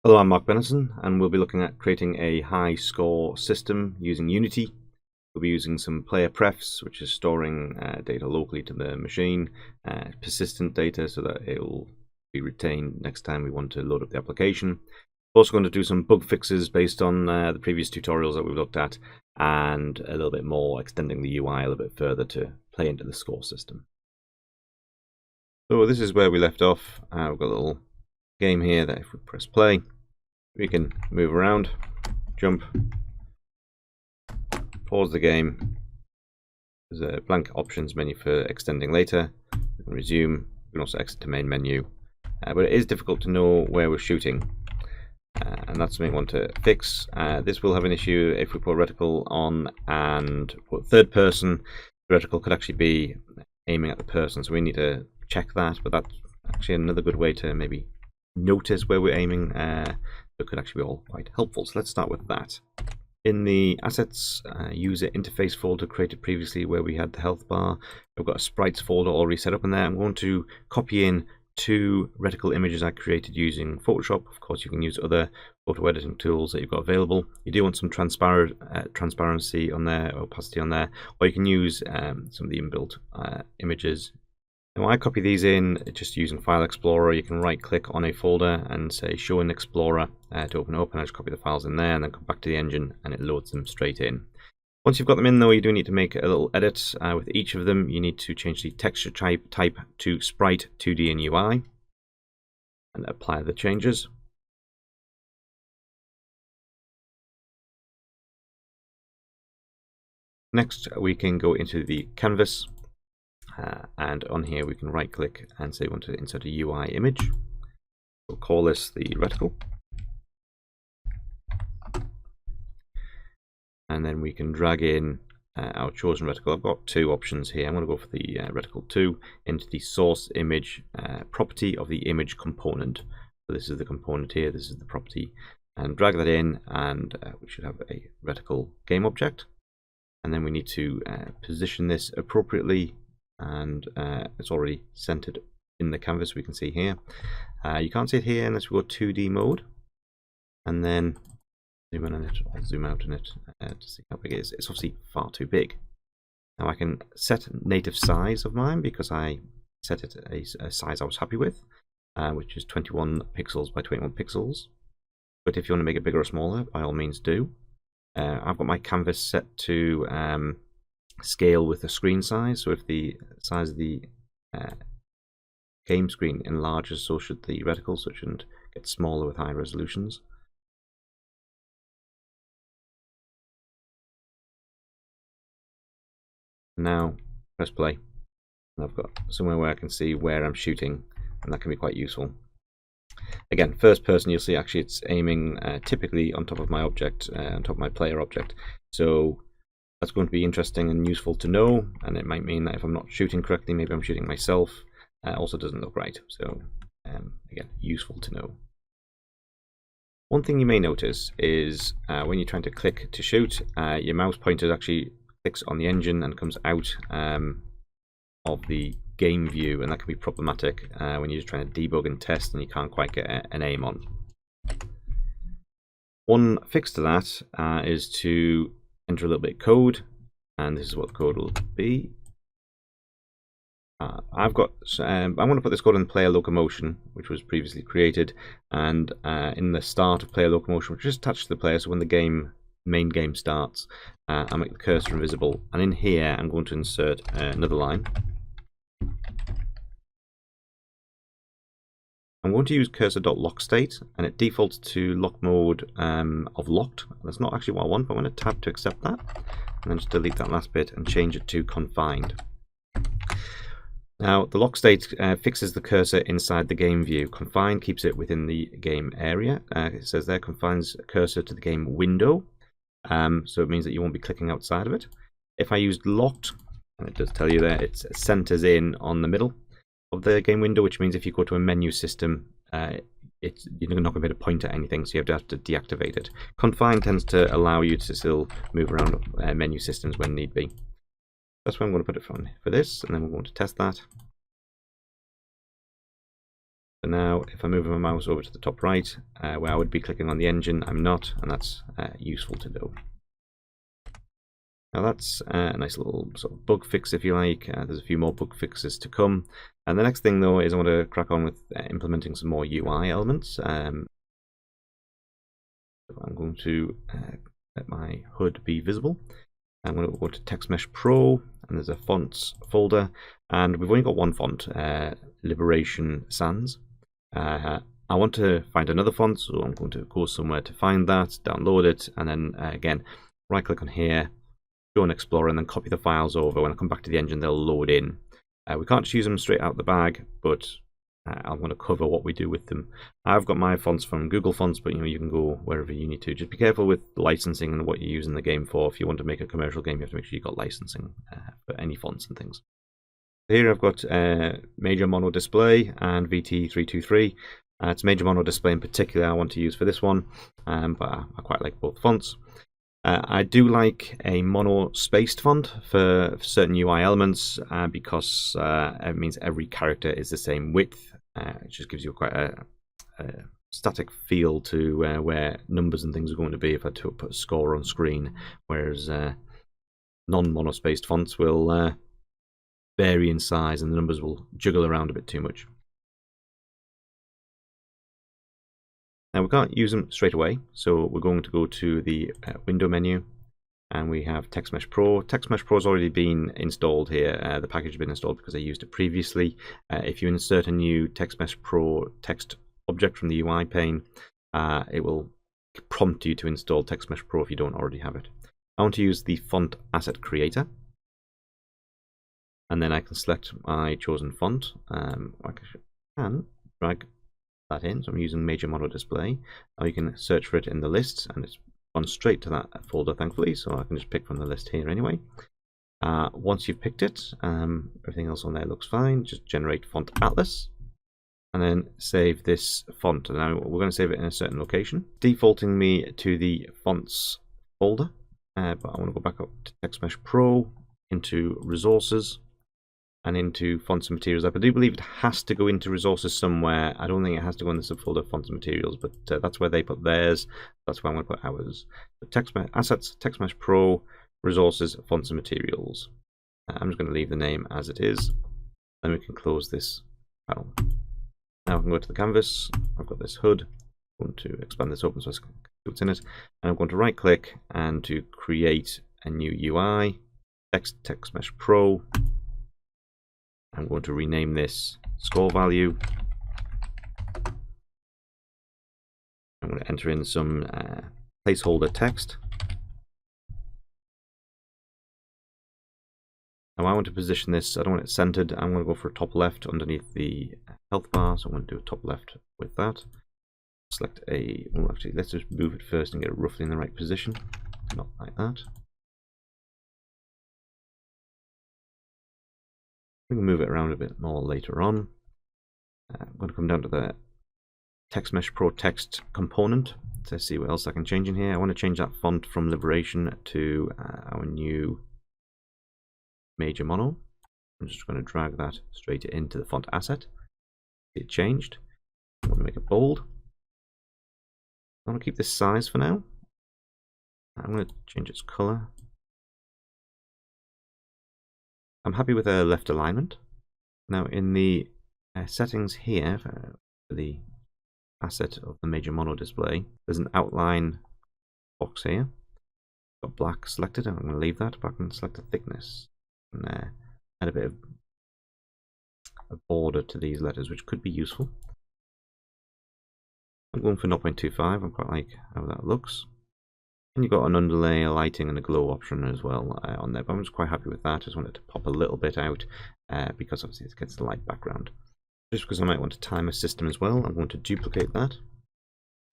Hello, I'm Mark Benison, and we'll be looking at creating a high score system using Unity. We'll be using some player prefs, which is storing data locally to the machine, persistent data so that it will be retained next time we want to load up the application. We're also going to do some bug fixes based on the previous tutorials that we've looked at, and a little bit more extending the UI a little bit further to play into the score system. So this is where we left off. We've got a little game here that if we press play, we can move around, jump, pause the game. There's a blank options menu for extending later. We can resume. We can also exit to main menu. But it is difficult to know where we're shooting, and that's something we want to fix. This will have an issue if we put reticle on and put third person. The reticle could actually be aiming at the person, so we need to check that. But that's actually another good way to maybe notice where we're aiming. It could actually be all quite helpful. So let's start with that. In the assets user interface folder created previously where we had the health bar, we've got a sprites folder already set up in there. I'm going to copy in 2 reticle images I created using Photoshop. Of course, you can use other photo editing tools that you've got available. You do want some transparency on there, opacity on there, or you can use some of the inbuilt images. Now I copy these in just using File Explorer. You can right click on a folder and say Show in Explorer to open up, and I just copy the files in there and then come back to the engine and it loads them straight in. Once you've got them in though, you do need to make a little edit. With each of them you need to change the texture type to Sprite 2D and UI and apply the changes. Next we can go into the canvas. And on here we can right click and say we want to insert a UI image. We'll call this the reticle. And then we can drag in our chosen reticle. I've got 2 options here. I'm going to go for the reticle 2 into the source image property of the image component. So this is the component here, this is the property. And drag that in, and we should have a reticle game object. And then we need to position this appropriately. And it's already centered in the canvas, we can see here. You can't see it here unless we go 2D mode, and then zoom in on it or zoom out on it to see how big it is. It's obviously far too big. Now I can set native size of mine because I set it a size I was happy with, which is 21 pixels by 21 pixels. But if you want to make it bigger or smaller, by all means do. I've got my canvas set to scale with the screen size, so if the size of the game screen enlarges, so should the reticle, so it shouldn't get smaller with high resolutions. Now press play, and I've got somewhere where I can see where I'm shooting, and that can be quite useful. Again, first person, you'll see actually it's aiming typically on top of my object, on top of my player object, so that's going to be interesting and useful to know, and it might mean that if I'm not shooting correctly, maybe I'm shooting myself. Also doesn't look right, so again, useful to know. One thing you may notice is when you're trying to click to shoot, your mouse pointer actually clicks on the engine and comes out of the game view, and that can be problematic when you're just trying to debug and test and you can't quite get an aim on. One fix to that is to enter a little bit of code, and this is what the code will be. I'm going to put this code in player locomotion, which was previously created, and in the start of player locomotion, which is attached to the player, so when the main game starts, I'll make the cursor invisible, and in here I'm going to insert another line. I'm going to use cursor.lockState, and it defaults to lock mode of locked. That's not actually what I want, but I'm going to tab to accept that, and then just delete that last bit and change it to confined. Now the lock state fixes the cursor inside the game view. Confined keeps it within the game area. It says there confines cursor to the game window, so it means that you won't be clicking outside of it. If I used locked, and it does tell you there, it centers in on the middle of the game window, which means if you go to a menu system, you're not going to be able to point at anything, so you have to deactivate it. Confine tends to allow you to still move around menu systems when need be. That's where I'm going to put it for this, and then we're going to test that. So now if I move my mouse over to the top right, where I would be clicking on the engine, I'm not, and that's useful to know. Now that's a nice little sort of bug fix, if you like. There's a few more bug fixes to come. And the next thing though is I want to crack on with implementing some more UI elements. I'm going to let my HUD be visible. I'm going to go to Text Mesh Pro, and there's a fonts folder, and we've only got one font, Liberation Sans. I want to find another font, so I'm going to go somewhere to find that, download it, and then again, right click on here, go and explore, and then copy the files over. When I come back to the engine, they'll load in. We can't just use them straight out the bag, but I'm going to cover what we do with them. I've got my fonts from Google Fonts, but you can go wherever you need to. Just be careful with licensing and what you're using the game for. If you want to make a commercial game, you have to make sure you've got licensing for any fonts and things. Here I've got Major Mono Display and VT323. It's Major Mono Display in particular I want to use for this one, but I quite like both fonts. I do like a mono-spaced font for certain UI elements because it means every character is the same width. It just gives you quite a static feel to where numbers and things are going to be if I put a score on screen, whereas non-mono-spaced fonts will vary in size and the numbers will juggle around a bit too much. Now we can't use them straight away, so we're going to go to the window menu, and we have Text Mesh Pro. Text Mesh Pro has already been installed here. The package has been installed because I used it previously. If you insert a new Text Mesh Pro text object from the UI pane, it will prompt you to install Text Mesh Pro if you don't already have it. I want to use the font asset creator, and then I can select my chosen font. I can drag that in, so I'm using Major Mono Display. Now you can search for it in the list, and it's gone straight to that folder, thankfully, so I can just pick from the list here anyway. Once you've picked it, everything else on there looks fine. Just generate font atlas, and then save this font. Now we're going to save it in a certain location, defaulting me to the fonts folder, but I want to go back up to Text Mesh Pro, into resources, and into fonts and materials. I do believe it has to go into resources somewhere. I don't think it has to go in the subfolder fonts and materials, but that's where they put theirs. That's where I'm going to put ours. Text Mesh Assets, Text Mesh Pro, resources, fonts and materials. I'm just going to leave the name as it is. Then we can close this panel. Now I can go to the canvas. I've got this HUD. I'm going to expand this open so I can see what's in it. And I'm going to right click and to create a new UI. Text Mesh Pro. I'm going to rename this score value. I'm going to enter in some placeholder text. Now I want to position this, I don't want it centered. I'm going to go for top left underneath the health bar, so I'm going to do a top left with that. Select a, well actually let's just move it first and get it roughly in the right position, not like that. We can move it around a bit more later on. I'm going to come down to the Text Mesh Pro text component to see what else I can change in here. I want to change that font from Liberation to our new Major Mono. I'm just going to drag that straight into the font asset. It changed. I want to make it bold. I want to keep this size for now. I'm going to change its color. I'm happy with the left alignment. Now in the settings here for the asset of the Major Mono Display, there's an outline box here. Got black selected. I'm going to leave that, but I can select the thickness and add a bit of a border to these letters, which could be useful. I'm going for 0.25. I quite like how that looks. And you've got an underlay, a lighting, and a glow option as well on there. But I'm just quite happy with that. I just want it to pop a little bit out because obviously it gets the light background. Just because I might want to time a system as well, I'm going to duplicate that,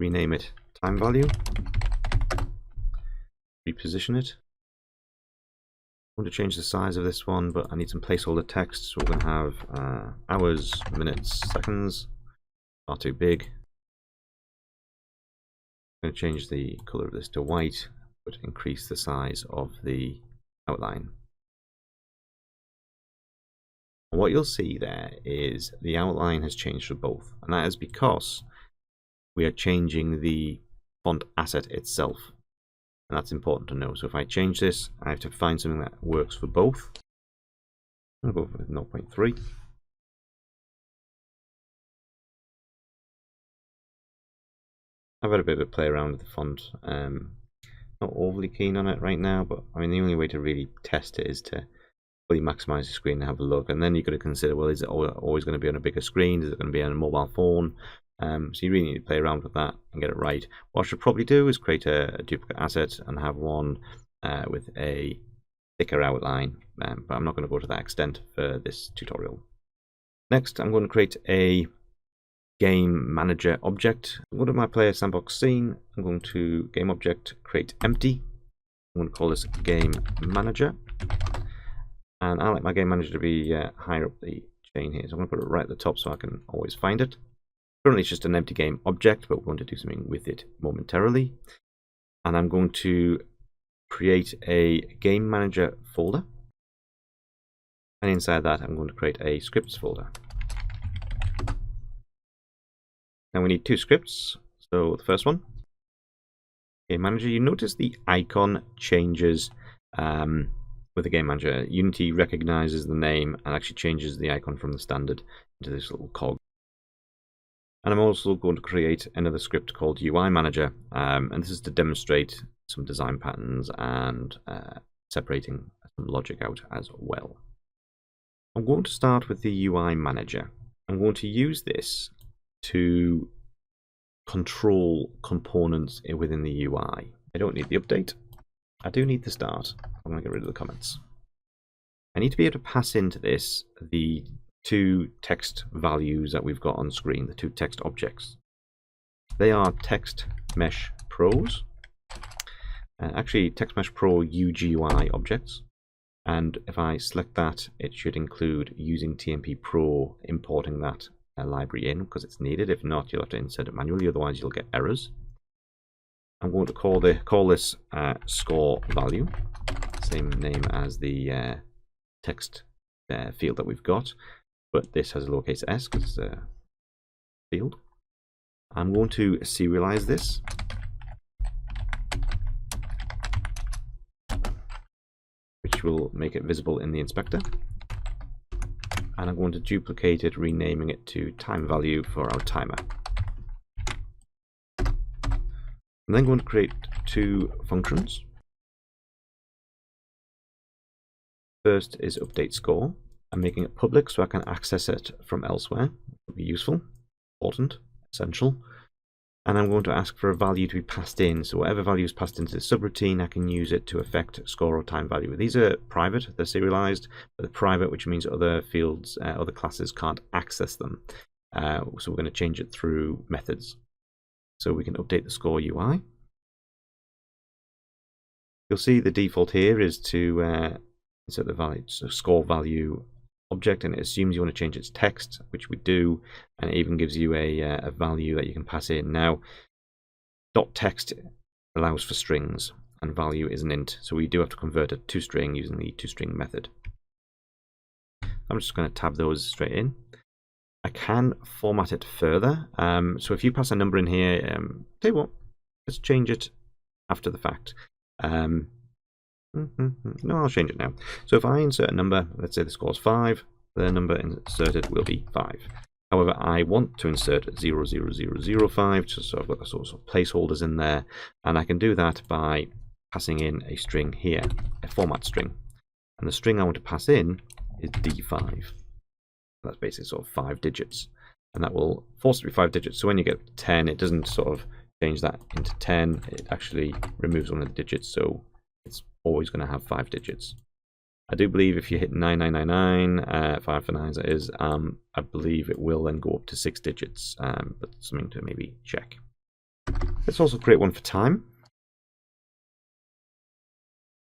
rename it time value, reposition it. I want to change the size of this one, but I need some placeholder text, so we're going to have hours, minutes, seconds. Far too big. I'm going to change the color of this to white, but increase the size of the outline. And what you'll see there is the outline has changed for both, and that is because we are changing the font asset itself, and that's important to know. So if I change this, I have to find something that works for both. I'll go for 0.3. I've had a bit of a play around with the font. Not overly keen on it right now, but I mean the only way to really test it is to fully maximize the screen and have a look, and then you've got to consider, well, is it always going to be on a bigger screen? Is it going to be on a mobile phone? So you really need to play around with that and get it right. What I should probably do is create a duplicate asset and have one with a thicker outline, but I'm not going to go to that extent for this tutorial. Next, I'm going to create a game manager object. I'm going to my player sandbox scene. I'm going to game object create empty. I'm going to call this game manager, and I like my game manager to be higher up the chain here, so I'm going to put it right at the top so I can always find it. Currently it's just an empty game object, but we're going to do something with it momentarily. And I'm going to create a game manager folder, and inside that I'm going to create a scripts folder. Now we need two scripts. So the first one, game manager. You notice the icon changes with the game manager. Unity recognizes the name and actually changes the icon from the standard into this little cog. And I'm also going to create another script called UI Manager, and this is to demonstrate some design patterns and separating some logic out as well. I'm going to start with the UI Manager. I'm going to use this to control components within the UI. I don't need the update. I do need the start. I'm going to get rid of the comments. I need to be able to pass into this the two text values that we've got on screen, the two text objects. They are text mesh pros, actually text mesh pro UGUI objects, and if I select that, it should include using TMP Pro importing that library in because it's needed. If not, you'll have to insert it manually, otherwise you'll get errors. I'm going to call this score value, same name as the text field that we've got, but this has a lowercase s because it's a field. I'm going to serialize this. Which will make it visible in the inspector. And I'm going to duplicate it, renaming it to time value for our timer. I'm then going to create two functions. First is update score. I'm making it public so I can access it from elsewhere. It'll be useful, important, essential. And I'm going to ask for a value to be passed in. So whatever value is passed into the subroutine, I can use it to affect score or time value. These are private, they're serialized, but they're private, which means other fields, other classes can't access them. So we're going to change it through methods. So we can update the score UI. You'll see the default here is to insert the value, so score value object, and it assumes you want to change its text, which we do, and it even gives you a value that you can pass in. Now, .text allows for strings, and value is an int, so we do have to convert it to string using the toString method. I'm just going to tab those straight in. I can format it further, so if you pass a number in here, tell you what, let's change it after the fact. No, I'll change it now. So if I insert a number, let's say the score is 5, the number inserted will be 5. However, I want to insert 00005, just so I've got the sort of placeholders in there, and I can do that by passing in a string here, a format string. And the string I want to pass in is D5. That's basically sort of 5 digits, and that will force it to be 5 digits. So when you get 10, it doesn't sort of change that into 10, it actually removes one of the digits, so it's always going to have 5 digits. I do believe if you hit 9999, 5 for 9 that is, I believe it will then go up to 6 digits, but something to maybe check. Let's also create one for time.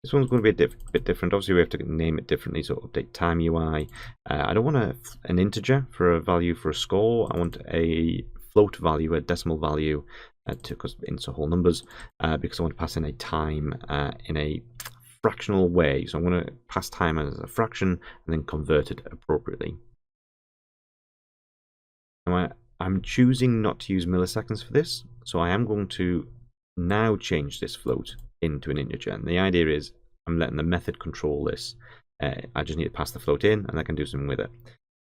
This one's going to be a bit different. Obviously we have to name it differently, so update time UI. I don't want an integer for a value for a score. I want a float value, a decimal value, because it's whole numbers, because I want to pass in a time in a fractional way. So I'm going to pass time as a fraction and then convert it appropriately. Now I'm choosing not to use milliseconds for this, so I am going to now change this float into an integer. And the idea is I'm letting the method control this. I just need to pass the float in and I can do something with it.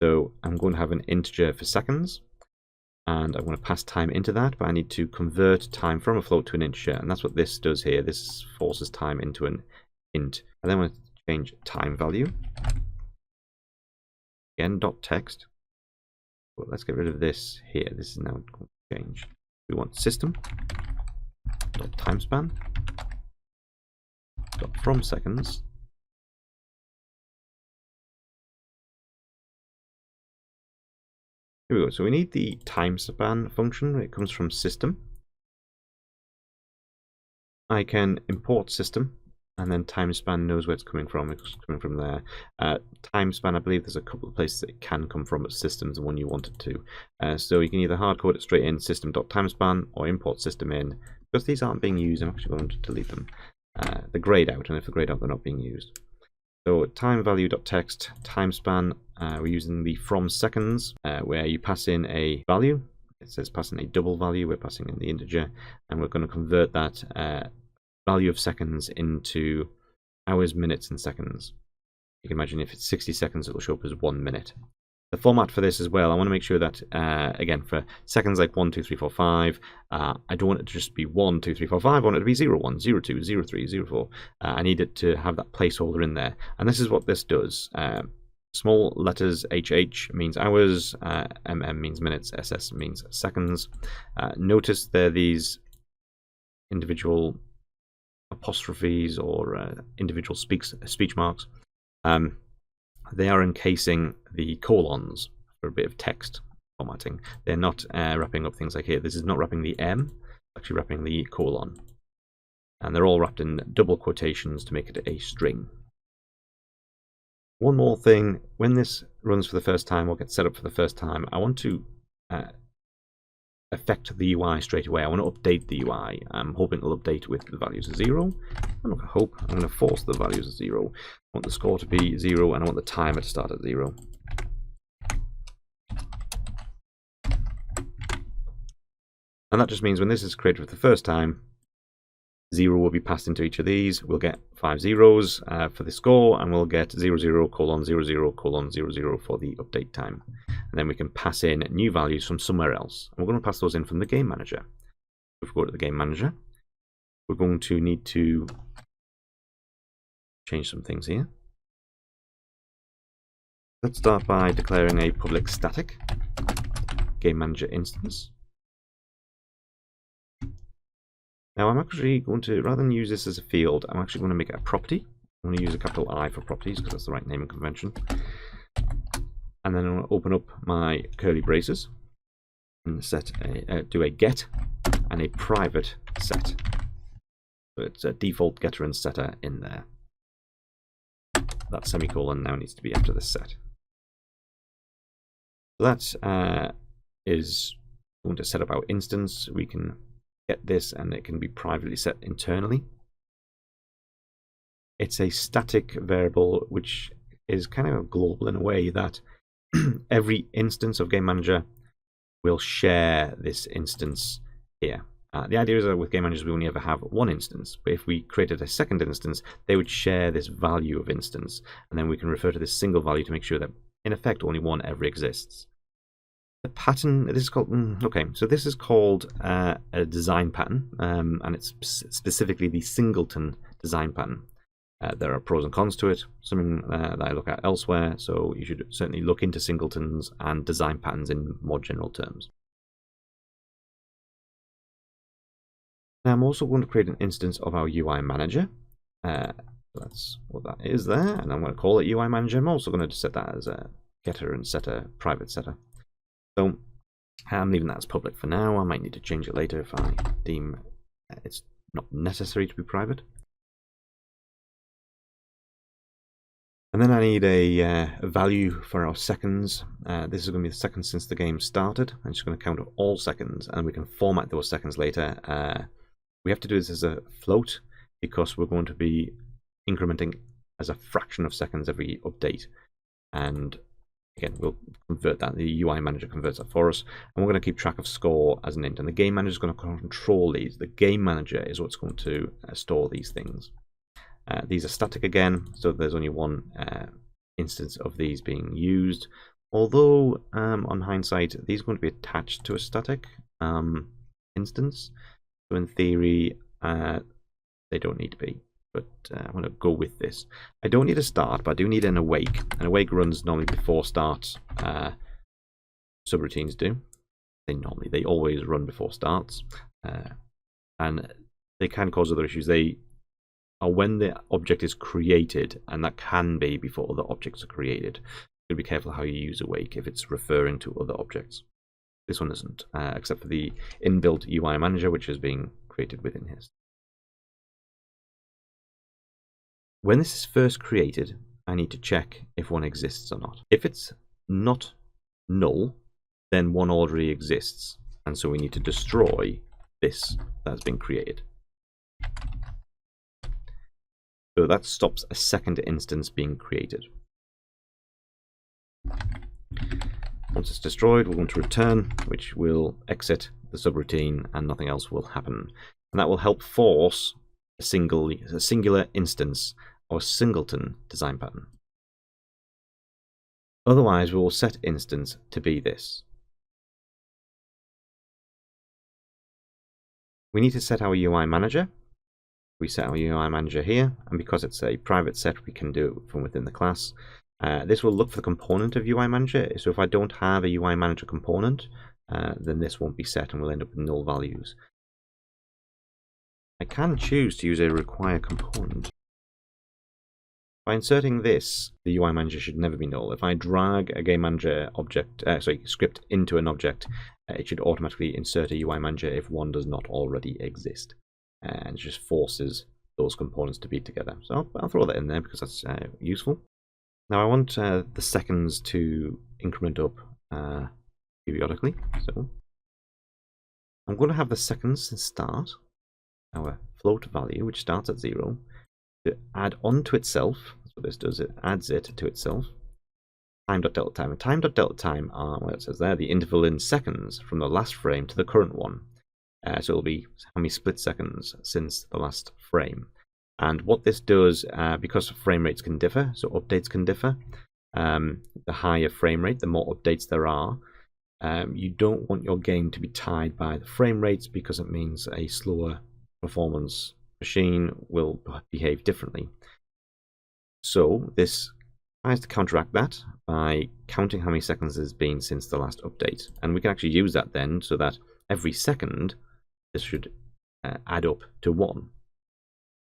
So I'm going to have an integer for seconds, and I'm going to pass time into that, but I need to convert time from a float to an integer, and that's what this does here. This forces time into an int. And then I'm going to change time value. Again, .text. Well, let's get rid of this here. This is now going to change. We want system.timespan from seconds. Here we go. So we need the timespan function. It comes from system. I can import system, and then timespan knows where it's coming from. It's coming from there. Timespan, I believe there's a couple of places that it can come from, but system's the one you want it to. So you can either hardcode it straight in system.timespan or import system in. Because these aren't being used, I'm actually going to delete them. They're grayed out, and if they're grayed out, they're not being used. So time value.text timespan, we're using the from seconds, where you pass in a value. It says pass in a double value. We're passing in the integer, and we're going to convert that value of seconds into hours, minutes, and seconds. You can imagine if it's 60 seconds, it will show up as 1 minute. The format for this as well, I want to make sure that, again, for seconds like 1, 2, 3, 4, 5, I don't want it to just be 1, 2, 3, 4, 5. I want it to be 0, 1, 0, 2, 0, 3, 0, 4. I need it to have that placeholder in there. And this is what this does. Small letters HH means hours, MM means minutes, SS means seconds. Notice there are these individual apostrophes or individual speech marks. They are encasing the colons for a bit of text formatting. They're not wrapping up things like here. This is not wrapping the M, actually wrapping the colon. And they're all wrapped in double quotations to make it a string. One more thing, when this runs for the first time or gets set up for the first time, I want to affect the UI straight away. I want to update the UI. I'm hoping it'll update with the values of 0. I'm not going to hope, I'm going to force the values of 0. I want the score to be 0, and I want the timer to start at 0. And that just means when this is created for the first time, 0 will be passed into each of these. We'll get 5 zeros for the score, and we'll get 00, 00, 00 for the update time. And then we can pass in new values from somewhere else. And we're going to pass those in from the game manager. If we go to the game manager, we're going to need to change some things here. Let's start by declaring a public static game manager instance. Now I'm actually going to, rather than use this as a field, I'm actually going to make it a property. I'm going to use a capital I for properties because that's the right naming convention. And then I'm going to open up my curly braces and set do a get and a private set. So it's a default getter and setter in there. That semicolon now needs to be after the set. So that is going to set up our instance. We can get this and it can be privately set internally. It's a static variable which is kind of global in a way that every instance of Game Manager will share this instance here. The idea is that with Game Managers we only ever have one instance, but if we created a second instance, they would share this value of instance, and then we can refer to this single value to make sure that in effect only one ever exists. The pattern, this is called, okay, so this is called a design pattern, and it's specifically the singleton design pattern. There are pros and cons to it, something that I look at elsewhere, so you should certainly look into singletons and design patterns in more general terms. Now I'm also going to create an instance of our UI manager. That's what that is there, and I'm going to call it UI manager. I'm also going to set that as a getter and setter, private setter. So I'm leaving that as public for now. I might need to change it later if I deem it's not necessary to be private. And then I need a value for our seconds. This is going to be the seconds since the game started. I'm just going to count all seconds, and we can format those seconds later. We have to do this as a float because we're going to be incrementing as a fraction of seconds every update. And again, we'll convert that. The UI manager converts that for us. And we're going to keep track of score as an int. And the game manager is going to control these. The game manager is what's going to store these things. These are static again, so there's only one instance of these being used. Although, on hindsight, these are going to be attached to a static instance. So in theory, they don't need to be. But I'm going to go with this. I don't need a start, but I do need an awake. An awake runs normally before starts. Subroutines do. They always run before starts. And they can cause other issues. They are when the object is created, and that can be before other objects are created. You be careful how you use awake if it's referring to other objects. This one isn't, except for the inbuilt UI manager, which is being created within here. When this is first created, I need to check if one exists or not. If it's not null, then one already exists, and so we need to destroy this that's been created. So that stops a second instance being created. Once it's destroyed, we're going to return, which will exit the subroutine and nothing else will happen. And that will help force a singular instance or singleton design pattern. Otherwise, we will set instance to be this. We need to set our UI manager. We set our UI manager here, and because it's a private set, we can do it from within the class. This will look for the component of UI manager. So if I don't have a UI manager component, then this won't be set and we'll end up with null values. I can choose to use a require component. By inserting this, the UI manager should never be null. If I drag a game manager script into an object, it should automatically insert a UI manager if one does not already exist. And it just forces those components to be together. So I'll throw that in there because that's useful. Now I want the seconds to increment up periodically. So I'm going to have the seconds start, our float value, which starts at 0, to add on to itself. That's what this does, it adds it to itself. Time.delta time. And time.delta time are, well, it says there, the interval in seconds from the last frame to the current one. So it'll be how many split seconds since the last frame. And what this does, because frame rates can differ, so updates can differ, the higher frame rate, the more updates there are. You don't want your game to be tied by the frame rates because it means a slower performance machine will behave differently. So this tries to counteract that by counting how many seconds there's been since the last update. And we can actually use that then so that every second this should add up to 1.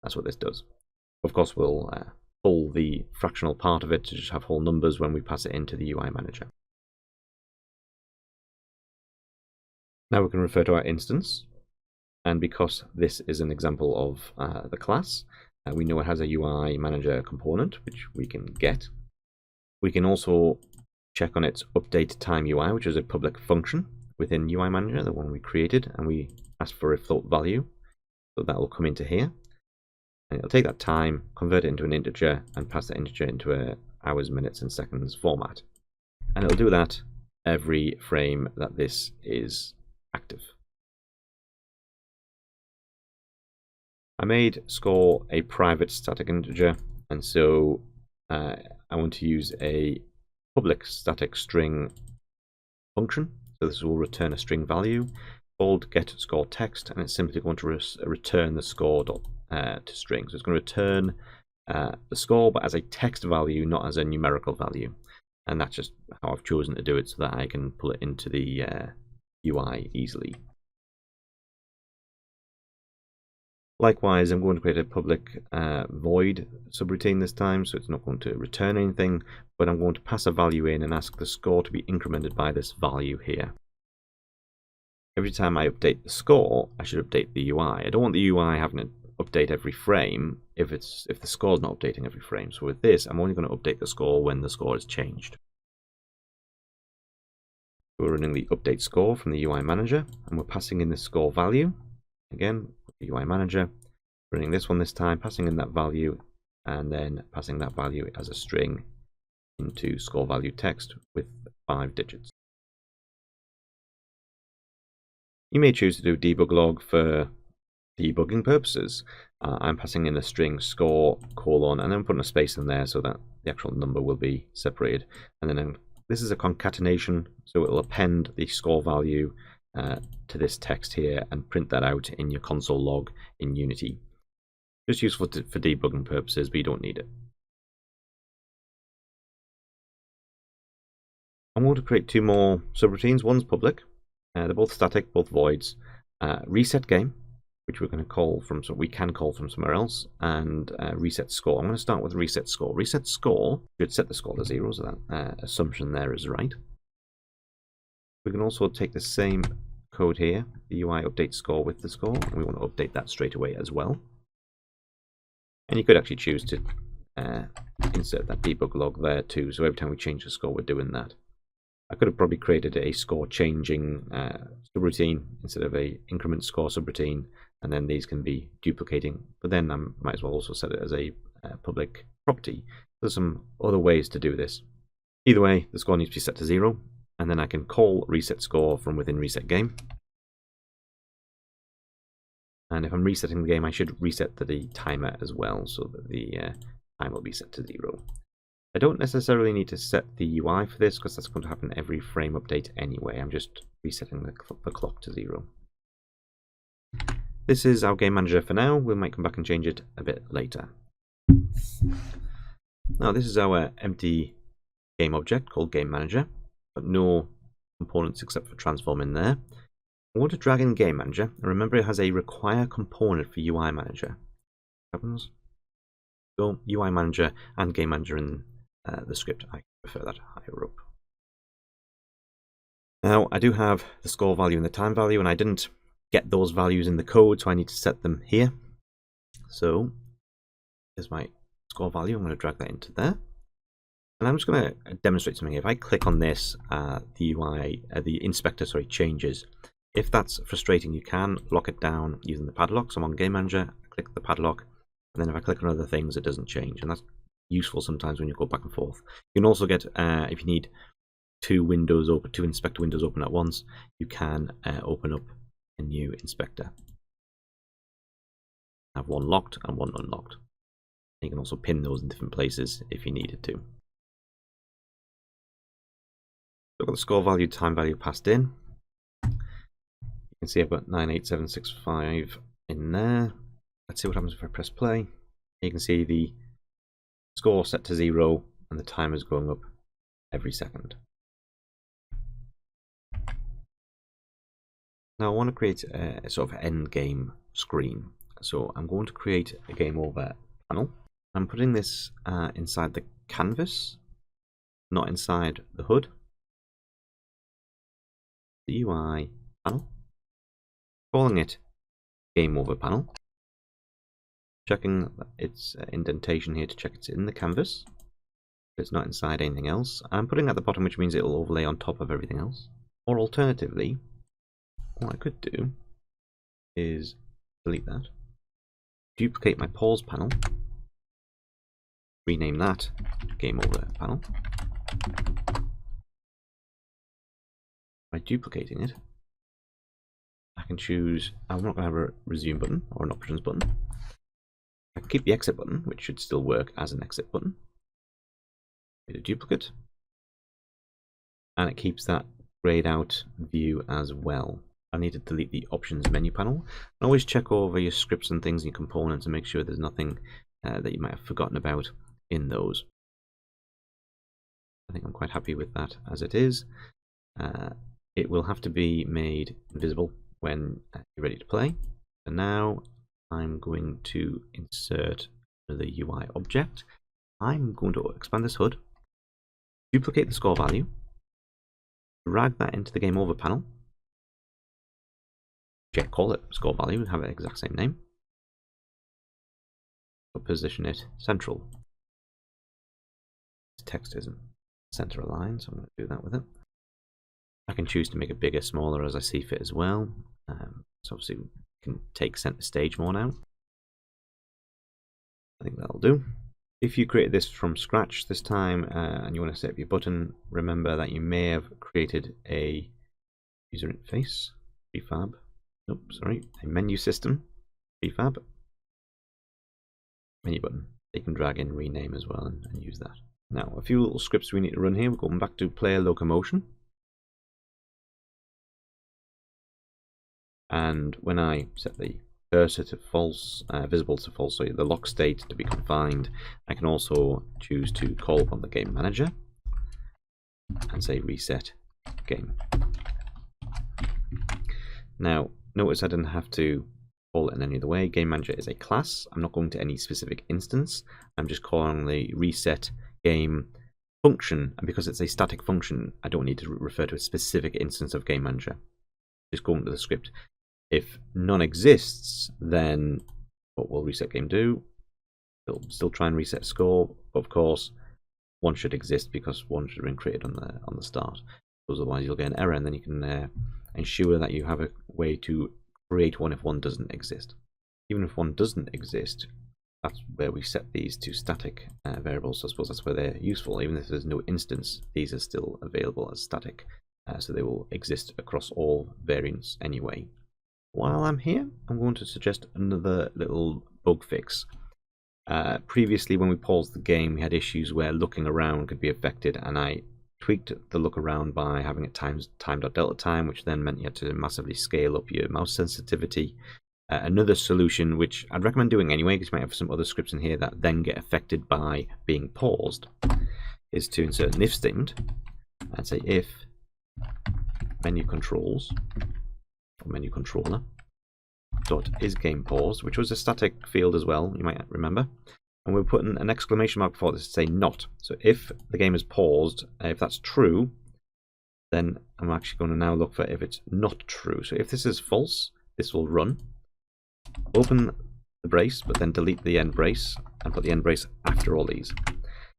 That's what this does. Of course, we'll pull the fractional part of it to just have whole numbers when we pass it into the UI manager. Now we can refer to our instance. And because this is an example of the class, we know it has a UI manager component, which we can get. We can also check on its update time UI, which is a public function within UI manager, the one we created, and we ask for a float value. So that will come into here. And it'll take that time, convert it into an integer, and pass that integer into a hours, minutes, and seconds format. And it'll do that every frame that this is active. I made score a private static integer, and so I want to use a public static string function. So this will return a string value called getScoreText, and it's simply going to return the score to string. So it's going to return the score, but as a text value, not as a numerical value. And that's just how I've chosen to do it so that I can pull it into the UI easily. Likewise, I'm going to create a public void subroutine this time, so it's not going to return anything, but I'm going to pass a value in and ask the score to be incremented by this value here. Every time I update the score, I should update the UI. I don't want the UI having to update every frame if the score is not updating every frame. So with this, I'm only going to update the score when the score is changed. We're running the update score from the UI manager, and we're passing in the score value. Again, the UI manager, running this one this time, passing in that value, and then passing that value as a string into score value text with 5 digits. You may choose to do debug log for debugging purposes. I'm passing in the string score colon and then putting a space in there so that the actual number will be separated. And then this is a concatenation, so it will append the score value to this text here and print that out in your console log in Unity. Just useful for debugging purposes, but you don't need it. I'm going to create 2 more subroutines. One's public. They're both static, both voids. Reset game, which we're going to call from, so we can call from somewhere else, and reset score. I'm going to start with reset score. Reset score should set the score to 0, so that assumption there is right. We can also take the same code here, the UI update score with the score, and we want to update that straight away as well. And you could actually choose to insert that debug log there too, so every time we change the score, we're doing that. I could have probably created a score changing subroutine instead of a increment score subroutine, and then these can be duplicating, but then I might as well also set it as a public property. There's some other ways to do this. Either way, the score needs to be set to 0, and then I can call reset score from within reset game. And if I'm resetting the game, I should reset the timer as well, so that the time will be set to 0. I don't necessarily need to set the UI for this, because that's going to happen every frame update anyway. I'm just resetting the clock to 0. This is our game manager for now. We might come back and change it a bit later. Now this is our empty game object called game manager, but no components except for transform in there. I want to drag in game manager, and remember it has a require component for UI manager. Happens. So UI manager and game manager in the script. I prefer that higher up. Now I do have the score value and the time value, and I didn't get those values in the code, so I need to set them here. So here's my score value. I'm going to drag that into there, and I'm just going to demonstrate something. If I click on this, the UI, the inspector, changes. If that's frustrating, you can lock it down using the padlock. So I'm on game manager, click the padlock, and then if I click on other things, it doesn't change, and that's useful sometimes when you go back and forth. You can also get, if you need 2 windows open, 2 inspector windows open at once, you can open up a new inspector. Have one locked and one unlocked. You can also pin those in different places if you needed to. Look at the score value, time value passed in. You can see I've got 98765 in there. Let's see what happens if I press play. You can see the score set to 0 and the timer is going up every second. Now I want to create a sort of end game screen. So I'm going to create a game over panel. I'm putting this inside the canvas, not inside the HUD. The UI panel. Calling it game over panel. Checking its indentation here to check it's in the canvas. It's not inside anything else. I'm putting it at the bottom, which means it'll overlay on top of everything else. Or alternatively, what I could do is delete that, duplicate my pause panel, rename that game over panel. By duplicating it, I can choose, I'm not going to have a resume button or an options button. I can keep the exit button, which should still work as an exit button. Create a duplicate. And it keeps that grayed out view as well. I need to delete the options menu panel. And always check over your scripts and things and your components and make sure there's nothing that you might have forgotten about in those. I think I'm quite happy with that as it is. It will have to be made invisible when you're ready to play. And now I'm going to insert the UI object. I'm going to expand this HUD, duplicate the score value, drag that into the game over panel, call it score value, have the exact same name, but position it central. This text isn't center aligned, so I'm going to do that with it. I can choose to make it bigger, smaller as I see fit as well. So obviously we can take center stage more now. I think that'll do. If you created this from scratch this time and you want to set up your button, remember that you may have created a user interface, prefab, a menu system, prefab, menu button. You can drag in, rename as well and use that. Now, a few little scripts we need to run here. We're going back to player locomotion. And when I set the cursor to false, visible to false, so the lock state to be confined, I can also choose to call upon the game manager and say reset game. Now, notice I didn't have to call it in any other way. Game manager is a class. I'm not going to any specific instance. I'm just calling the reset game function, and because it's a static function, I don't need to refer to a specific instance of game manager. Just go into the script. If none exists, then what will reset game do? It'll still try and reset score, but of course one should exist because one should have been created on the start. Otherwise you'll get an error, and then you can ensure that you have a way to create one if one doesn't exist. Even if one doesn't exist, that's where we set these to static variables. So I suppose that's where they're useful. Even if there's no instance, these are still available as static, so they will exist across all variants anyway. While I'm here, I'm going to suggest another little bug fix. Previously, when we paused the game, we had issues where looking around could be affected, and I tweaked the look around by having it time.delta time, which then meant you had to massively scale up your mouse sensitivity. Another solution, which I'd recommend doing anyway, because you might have some other scripts in here that then get affected by being paused, is to insert an if statement and say if menu controls menu controller dot is game paused, which was a static field as well, you might remember, and we're putting an exclamation mark before this to say not. So if the game is paused, if that's true, then I'm actually going to now look for if it's not true. So if this is false, this will run, open the brace, but then delete the end brace and put the end brace after all these.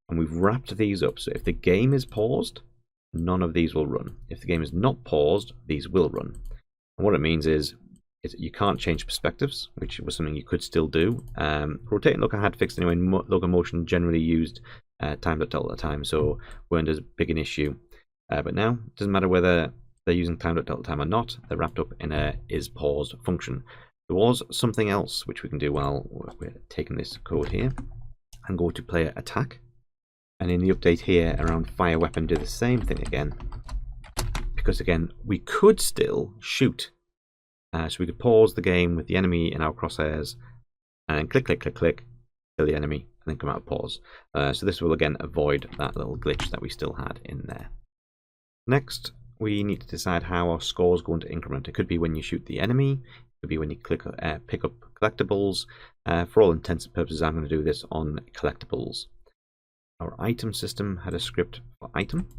And we've wrapped these up, so if the game is paused, none of these will run. If the game is not paused, these will run. And what it means is you can't change perspectives, which was something you could still do. Rotating look I had fixed anyway. Locomotion generally used time.delta time, so weren't as big an issue. But now it doesn't matter whether they're using time.delta time or not. They're wrapped up in a is paused function. There was something else which we can do while we're taking this code here, and go to player attack. And in the update here around fire weapon, do the same thing again. Because again, we could still shoot. So we could pause the game with the enemy in our crosshairs, and then click, click, click, click, kill the enemy, and then come out of pause. So this will again avoid that little glitch that we still had in there. Next, we need to decide how our score is going to increment. It could be when you shoot the enemy, it could be when you pick up collectibles. For all intents and purposes, I'm going to do this on collectibles. Our item system had a script for item.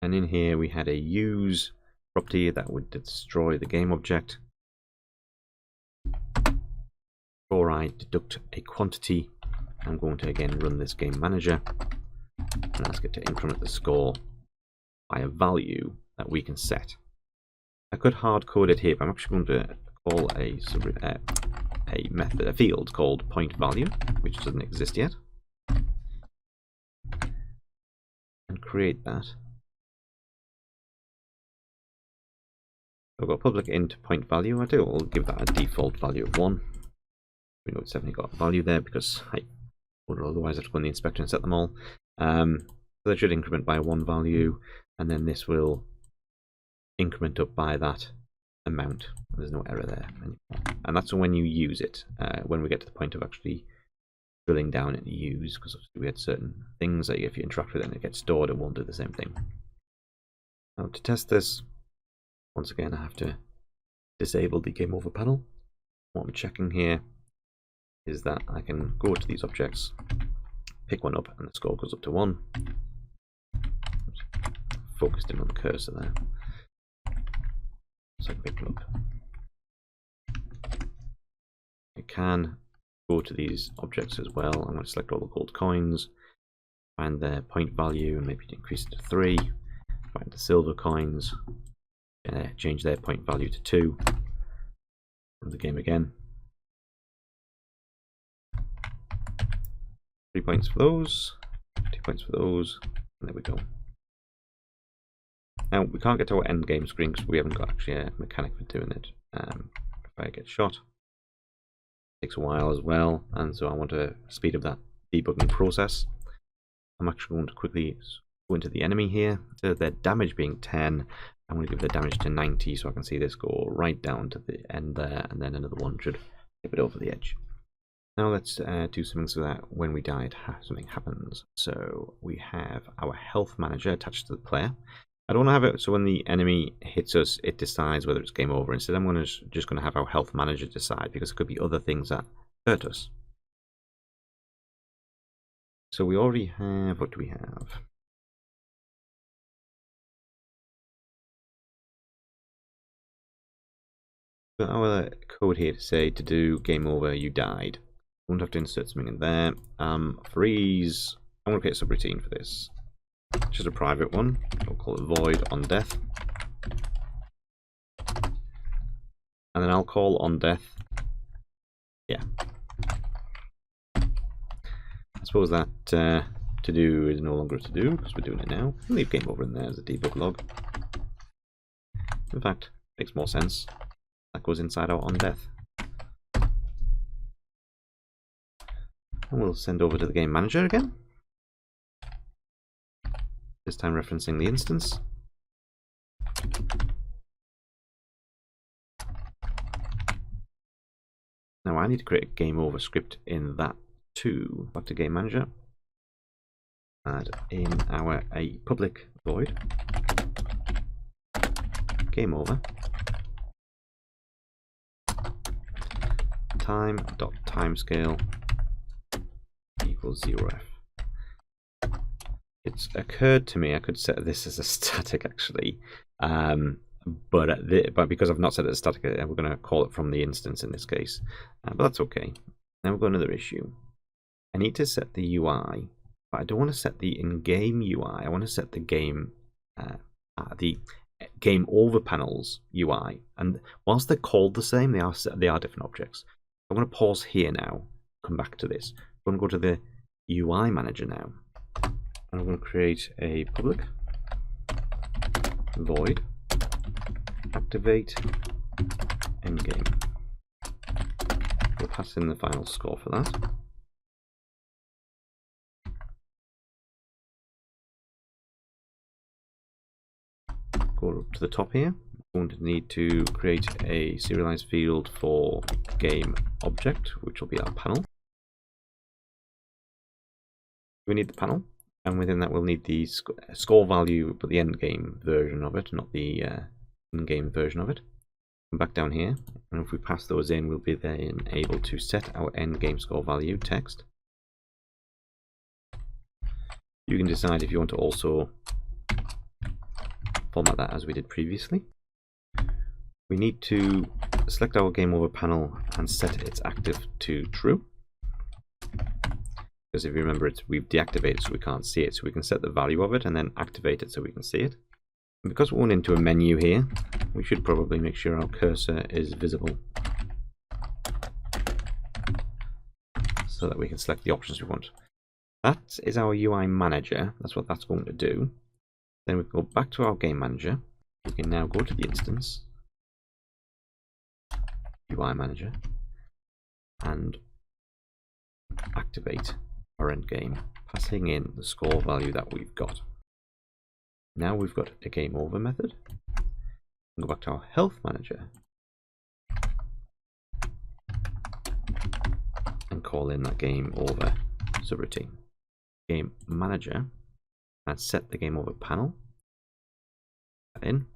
And in here we had a use property that would destroy the game object. Before I deduct a quantity, I'm going to again run this game manager and ask it to increment the score by a value that we can set. I could hard code it here, but I'm actually going to call a field called point value, which doesn't exist yet, and create that. I've got public int point value. I'll give that a default value of 1. We know it's definitely got a value there because I would otherwise have to go in the inspector and set them all. So that should increment by 1 value, and then this will increment up by that amount. There's no error there anymore. And that's when you use it, when we get to the point of actually drilling down into use, because we had certain things that if you interact with it and it gets stored, it won't do the same thing. Now to test this, once again, I have to disable the game over panel. What I'm checking here is that I can go to these objects, pick one up, and the score goes up to 1. Oops. Focused in on the cursor there. So I can pick them up. I can go to these objects as well. I'm going to select all the gold coins, find their point value, and maybe increase it to 3. Find the silver coins. Change their point value to 2. Run the game again. 3 points for those, 2 points for those, and there we go. Now we can't get to our end game screen because we haven't got actually a mechanic for doing it. If I get shot, it takes a while as well, and so I want to speed up that debugging process. I'm actually going to quickly go into the enemy here. So their damage being 10, I'm going to give the damage to 90 so I can see this go right down to the end there, and then another one should tip it over the edge. Now let's do something so that when we die something happens. So we have our health manager attached to the player. I don't want to have it so when the enemy hits us it decides whether it's game over. Instead I'm just going to have our health manager decide, because there could be other things that hurt us. So we already have, what do we have? Got our code here to say to do game over, you died. Won't have to insert something in there. Freeze. I'm going to create a subroutine for this. Just a private one. We'll call it void on death. And then I'll call on death. Yeah. I suppose that to do is no longer to do because we're doing it now. I'll leave game over in there as a debug log. In fact, makes more sense. That goes inside our on death. And we'll send over to the game manager again. This time referencing the instance. Now I need to create a game over script in that too. Back to game manager. Add in a public void. Game over. Time.timescale equals 0f. It's occurred to me I could set this as a static actually, but because I've not set it as static, we're going to call it from the instance in this case. But that's okay. Now we've got another issue. I need to set the UI, but I don't want to set the in-game UI. I want to set the game over panels UI. And whilst they're called the same, they are different objects. I'm going to pause here now. Come back to this. I'm going to go to the UI manager now. And I'm going to create a public void activate endgame. We'll pass in the final score for that. Go up to the top here. We're going to need to create a serialized field for game object, which will be our panel. We need the panel. And within that, we'll need the score value, but the end game version of it, not the in-game version of it. Come back down here, and if we pass those in, we'll be then able to set our end game score value text. You can decide if you want to also format that as we did previously. We need to select our game over panel and set its active to true. Because if you remember, we've deactivated so we can't see it, so we can set the value of it and then activate it so we can see it. And because we're going into a menu here, we should probably make sure our cursor is visible so that we can select the options we want. That is our UI manager. That's what that's going to do. Then we can go back to our game manager. We can now go to the instance, UI manager, and activate our end game, passing in the score value that we've got. Now we've got a game over method. We'll go back to our health manager and call in that game over subroutine. Game manager, and set the game over panel in,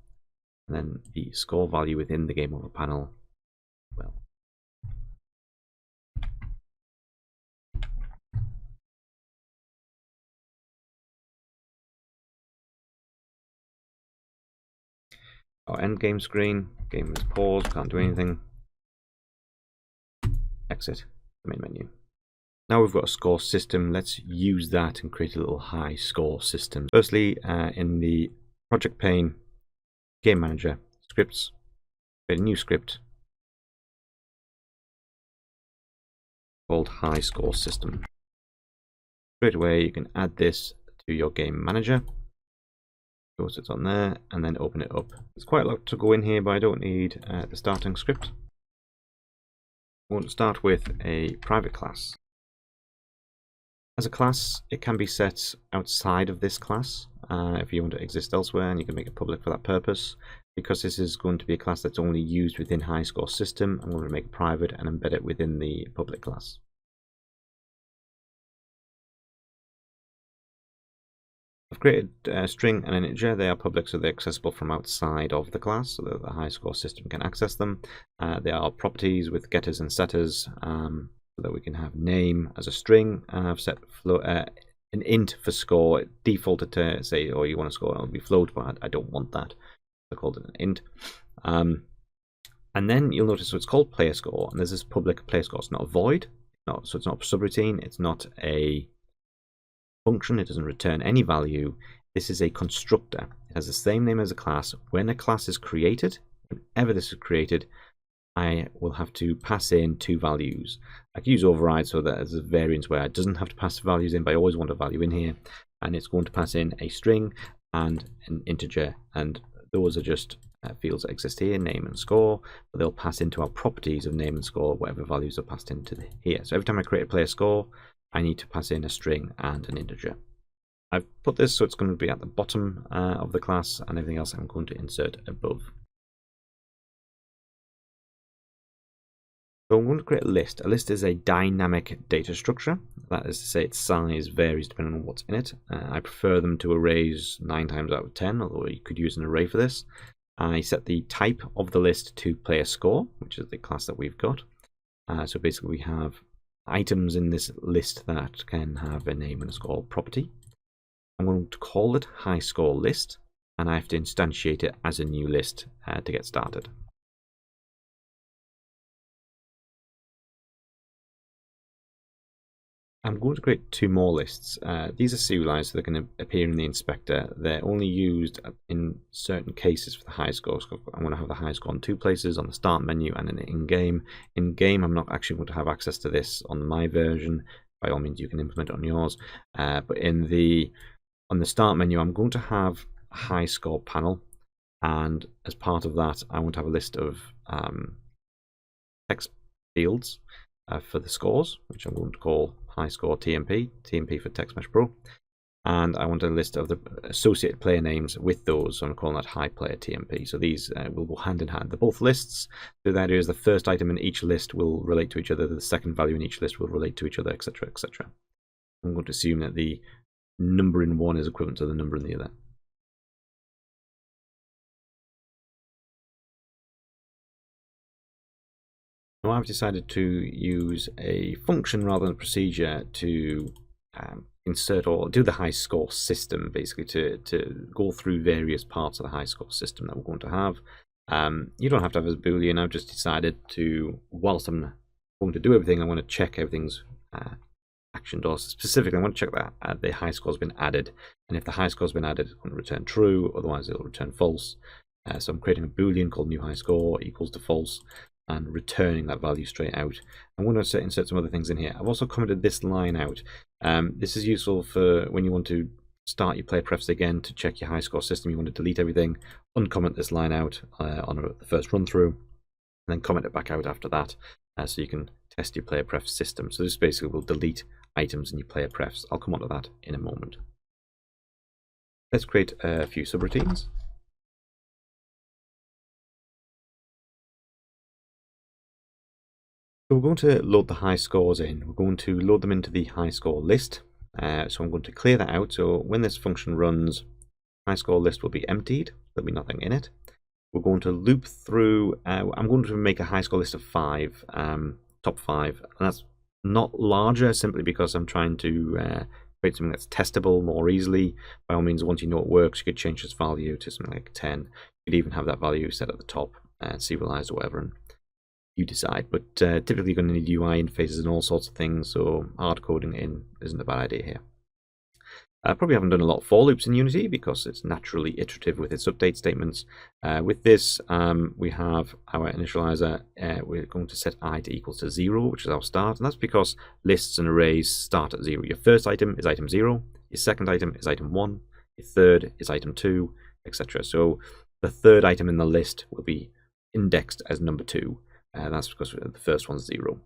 and then the score value within the game over panel. Well, our end game screen, game is paused, can't do anything. Exit the main menu. Now we've got a score system. Let's use that and create a little high score system. Firstly, in the project pane, game manager, scripts, create a new script called high score system. Straight away, you can add this to your game manager. So it's on there, and then open it up. There's quite a lot to go in here, but I don't need the starting script. We want to start with a private class. As a class, it can be set outside of this class if you want to exist elsewhere, and you can make it public for that purpose. Because this is going to be a class that's only used within high score system, I'm going to make it private and embed it within the public class. I've created a string and an integer. They are public, so they're accessible from outside of the class, so that the high score system can access them. They are properties with getters and setters, so that we can have name as a string, and I've set an int for score. It defaulted to say, oh, you want to score, it'll be float, but I don't want that. I called it an int. And then you'll notice, so it's called player score, and there's this public player score. It's not a void, so it's not a subroutine, it's not a function, it doesn't return any value. This is a constructor. It has the same name as a class. When a class is created, whenever this is created, I will have to pass in 2 values. I can use override so that there's a variance where it doesn't have to pass values in, but I always want a value in here, and it's going to pass in a string and an integer, and those are just fields that exist here, name and score, but they'll pass into our properties of name and score, whatever values are passed into here. So every time I create a player score, I need to pass in a string and an integer. I've put this so it's going to be at the bottom of the class, and everything else I'm going to insert above. So I'm going to create a list. A list is a dynamic data structure. That is to say, its size varies depending on what's in it. I prefer them to arrays 9 times out of 10, although you could use an array for this. I set the type of the list to player score, which is the class that we've got. So basically we have items in this list that can have a name and a score property. I'm going to call it high score list, and I have to instantiate it as a new list to get started. I'm going to create 2 more lists. These are serialized, so they're going to appear in the inspector. They're only used in certain cases for the high score. So I'm going to have the high score on 2 places, on the start menu and in-game. In-game, I'm not actually going to have access to this on my version. By all means, you can implement it on yours. But on the start menu, I'm going to have a high score panel. And as part of that, I want to have a list of text fields for the scores, which I'm going to call high score TMP for Text Mesh Pro, and I want a list of the associated player names with those, so I'm calling that high player TMP. So these will go hand in hand. They're both lists, so the idea is the first item in each list will relate to each other, the second value in each list will relate to each other, etc, etc. I'm going to assume that the number in one is equivalent to the number in the other. Now I've decided to use a function rather than a procedure to insert or do the high score system, basically to go through various parts of the high score system that we're going to have. You don't have to have a Boolean. I've just decided to, whilst I'm going to do everything, I want to check everything's actioned, or specifically I want to check that the high score has been added, and if the high score has been added, it's going to return true, otherwise it'll return false. So I'm creating a Boolean called new high score equals to false, and returning that value straight out. I'm going to insert some other things in here. I've also commented this line out. This is useful for when you want to start your player prefs again to check your high score system. You want to delete everything, uncomment this line out on the first run through, and then comment it back out after that, so you can test your player pref system. So this basically will delete items in your player prefs. I'll come on to that in a moment. Let's create a few subroutines. So we're going to load the high scores in. We're going to load them into the high score list. So I'm going to clear that out. So when this function runs, high score list will be emptied. There'll be nothing in it. We're going to loop through. I'm going to make a high score list of 5, top 5, and that's not larger simply because I'm trying to create something that's testable more easily. By all means, once you know it works, you could change this value to something like 10. You could even have that value set at the top, serialized or whatever, and you decide. But typically you're going to need UI interfaces and all sorts of things, so hard coding in isn't a bad idea here. Probably haven't done a lot of for loops in Unity because it's naturally iterative with its update statements. With this, we have our initializer. We're going to set I to equal to 0, which is our start, and that's because lists and arrays start at 0. Your first item is item 0, your second item is item 1, your third is item 2, etc. So the third item in the list will be indexed as number 2. That's because the first one's 0.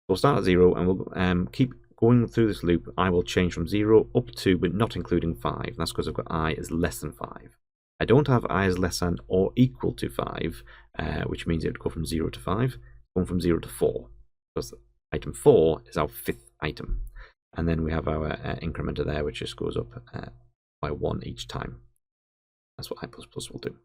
We'll start at 0 and we'll keep going through this loop. I will change from 0 up to, but not including 5. That's because I've got I is less than 5. I don't have I is less than or equal to 5, which means it would go from 0 to 5, going from 0 to 4. Because item 4 is our 5th item. And then we have our incrementer there, which just goes up by 1 each time. That's what I++ will do.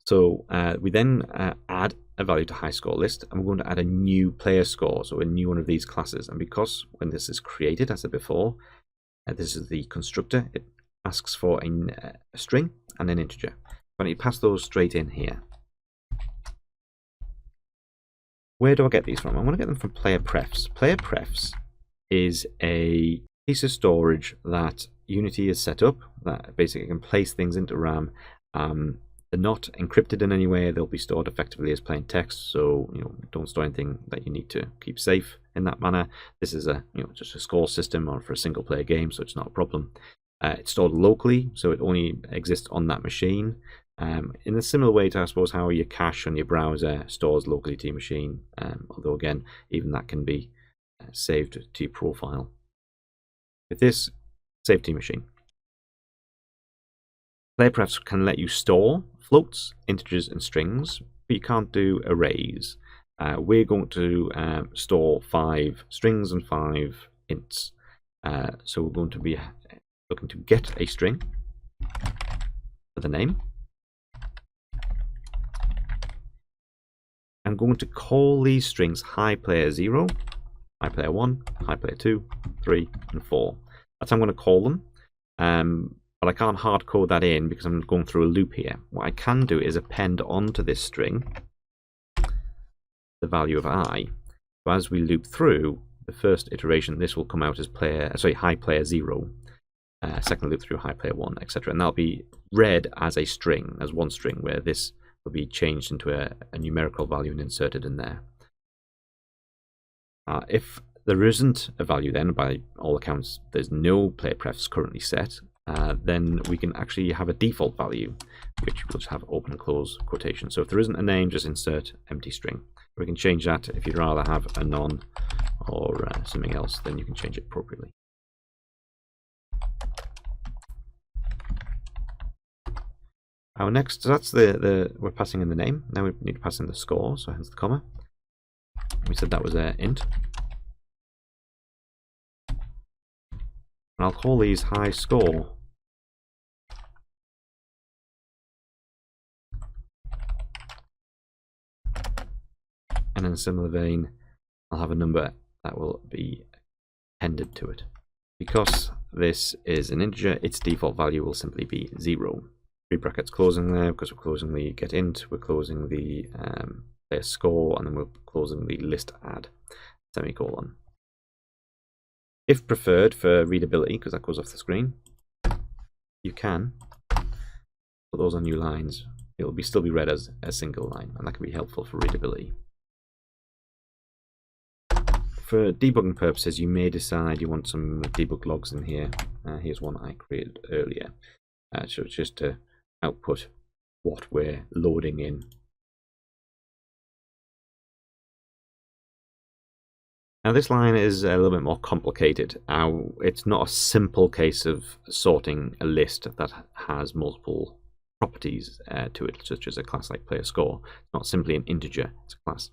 So we then add a value to high score list, and we're going to add a new player score, so a new one of these classes. And because when this is created, as I said before, this is the constructor, it asks for a string and an integer. I need to pass those straight in here. Where do I get these from? I'm going to get them from player prefs. Player prefs is a piece of storage that Unity has set up that basically can place things into RAM. They're not encrypted in any way. They'll be stored effectively as plain text, so don't store anything that you need to keep safe in that manner. This is a just a score system or for a single player game, so it's not a problem. It's stored locally, so it only exists on that machine. In a similar way to, I suppose, how your cache on your browser stores locally to your machine, although again, even that can be saved to your profile. With this, save to your machine. Player prefs can let you store floats, integers, and strings, but you can't do arrays. We're going to store 5 strings and 5 ints. So we're going to be looking to get a string for the name. I'm going to call these strings high player 0, high player 1, high player 2, 3, and 4. That's how I'm going to call them. But I can't hard code that in because I'm going through a loop here. What I can do is append onto this string the value of I. So as we loop through the first iteration, this will come out as high player 0. Second loop through high player 1, etc. And that'll be read as a string, as one string, where this will be changed into a numerical value and inserted in there. If there isn't a value, then by all accounts there's no player prefs currently set, then we can actually have a default value, which will just have open and close quotation. So if there isn't a name, just insert empty string. We can change that. If you'd rather have a none or something else, then you can change it appropriately. Our next, so that's we're passing in the name. Now we need to pass in the score, so hence the comma. We said that was int. And I'll call these high score. And in a similar vein, I'll have a number that will be appended to it. Because this is an integer, its default value will simply be 0. 3 brackets closing there because we're closing the getInt, we're closing the player score, and then we're closing the list add semicolon. If preferred for readability, because that goes off the screen, you can put those on new lines. It'll still be read as a single line, and that can be helpful for readability. For debugging purposes, you may decide you want some debug logs in here. Here's one I created earlier. So it's just to output what we're loading in. Now this line is a little bit more complicated. It's not a simple case of sorting a list that has multiple properties to it, such as a class like player score. It's not simply an integer, it's a class.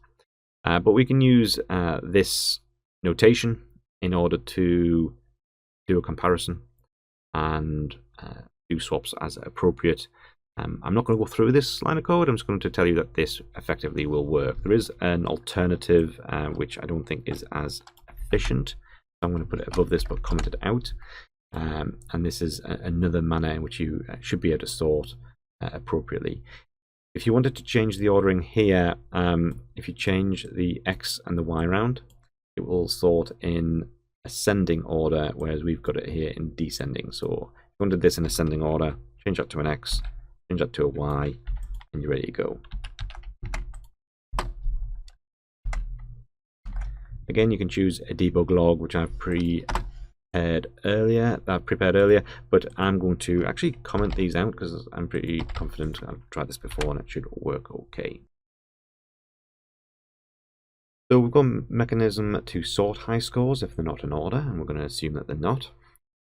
But we can use this notation in order to do a comparison and do swaps as appropriate. I'm not going to go through this line of code. I'm just going to tell you that this effectively will work. There is an alternative which I don't think is as efficient. So I'm going to put it above this but comment it out. And this is another manner in which you should be able to sort appropriately. If you wanted to change the ordering here, if you change the X and the Y around, it will sort in ascending order, whereas we've got it here in descending. So if you wanted this in ascending order, change that to an X, change that to a Y, and you're ready to go. Again, you can choose a debug log, which I've prepared earlier, but I'm going to actually comment these out because I'm pretty confident I've tried this before and it should work okay. So we've got a mechanism to sort high scores if they're not in order, and we're going to assume that they're not.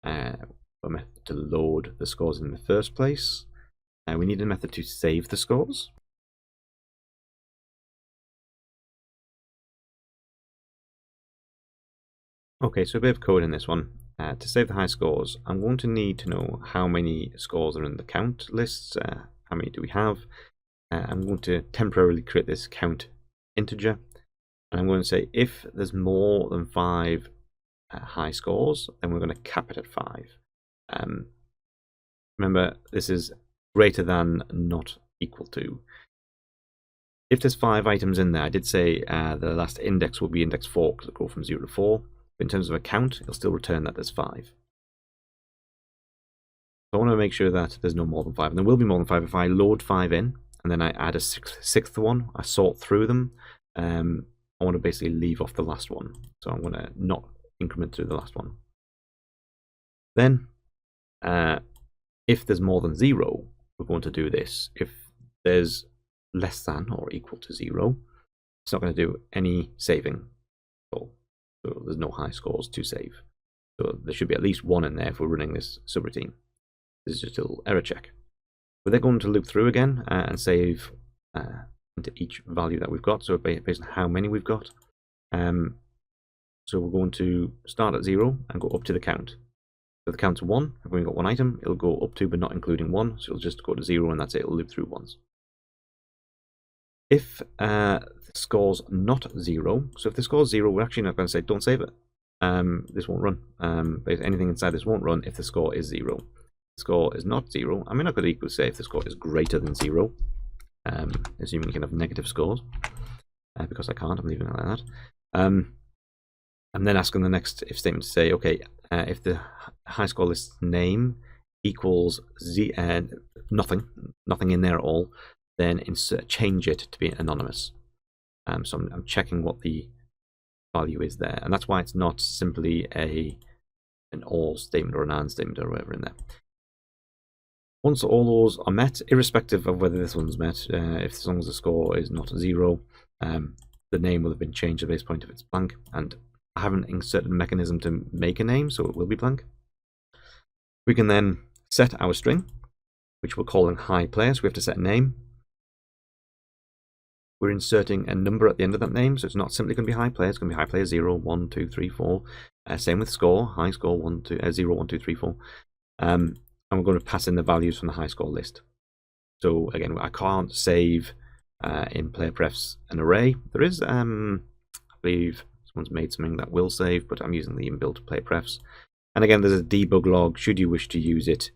A method to load the scores in the first place. We need a method to save the scores. Okay, so a bit of code in this one. To save the high scores, I'm going to need to know how many scores are in the count lists. How many do we have? I'm going to temporarily create this count integer. And I'm going to say if there's more than 5 high scores, then we're going to cap it at 5. Remember, this is greater than, not equal to. If there's 5 items in there, I did say the last index will be index 4 because it'll go from 0 to 4. In terms of a count, it'll still return that there's 5. So I want to make sure that there's no more than 5. And there will be more than 5 if I load 5 in, and then I add a sixth one. I sort through them. I want to basically leave off the last one. So I'm going to not increment through the last one. Then, if there's more than 0, we're going to do this. If there's less than or equal to 0, it's not going to do any saving at all. So there's no high scores to save. So there should be at least 1 in there if we're running this subroutine. This is just a little error check. We're then going to loop through again and save into each value that we've got. So based on how many we've got. So we're going to start at 0 and go up to the count. So the count's 1. If we've got 1 item, it'll go up to but not including 1. So it'll just go to 0 and that's it. It'll loop through once. If the score's not 0, so if the score's 0, we're actually not going to say don't save it. This won't run. Anything inside this won't run if the score is 0. If the score is not 0, I'm not going to equally say if the score is greater than 0, assuming you can have negative scores, because I can't, I'm leaving it like that. I'm then asking the next if statement to say, okay, if the high score list name equals nothing in there at all, then change it to be anonymous. So I'm checking what the value is there, and that's why it's not simply an or statement or an and statement or whatever in there. Once all those are met, irrespective of whether this one's met, if as long as the score is not 0, the name will have been changed to base point if it's blank, and I haven't inserted a mechanism to make a name, so it will be blank. We can then set our string, which we're calling high player, so we have to set a name. We're inserting a number at the end of that name, so it's not simply going to be high player, it's going to be high player 0, 1, 2, 3, 4. Same with score, high score 0, 1, 2, 3, 4. And we're going to pass in the values from the high score list. So again, I can't save in player prefs an array. There is, I believe someone's made something that will save, but I'm using the inbuilt player prefs. And again, there's a debug log should you wish to use it.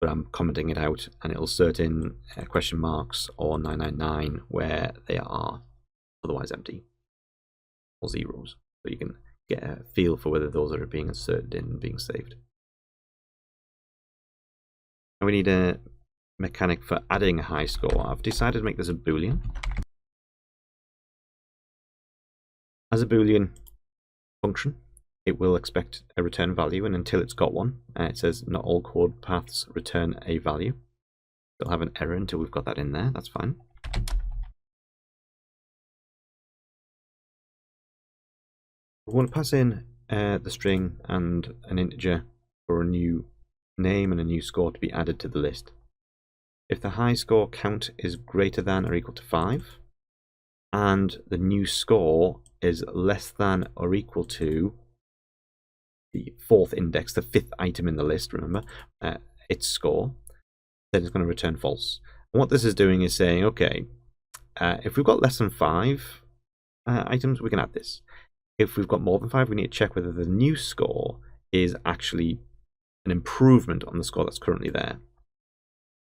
But I'm commenting it out, and it'll insert in question marks or 999 where they are otherwise empty, or zeros. So you can get a feel for whether those are being inserted in and being saved. And we need a mechanic for adding a high score. I've decided to make this a Boolean. As a Boolean function, it will expect a return value, and until it's got one, it says not all code paths return a value. It'll have an error until we've got that in there. That's fine. We want to pass in the string and an integer for a new name and a new score to be added to the list. If the high score count is greater than or equal to 5, and the new score is less than or equal to the 4th index, the 5th item in the list, remember, its score, then it's going to return false. And what this is doing is saying, okay, if we've got less than 5 items, we can add this. If we've got more than 5, we need to check whether the new score is actually an improvement on the score that's currently there.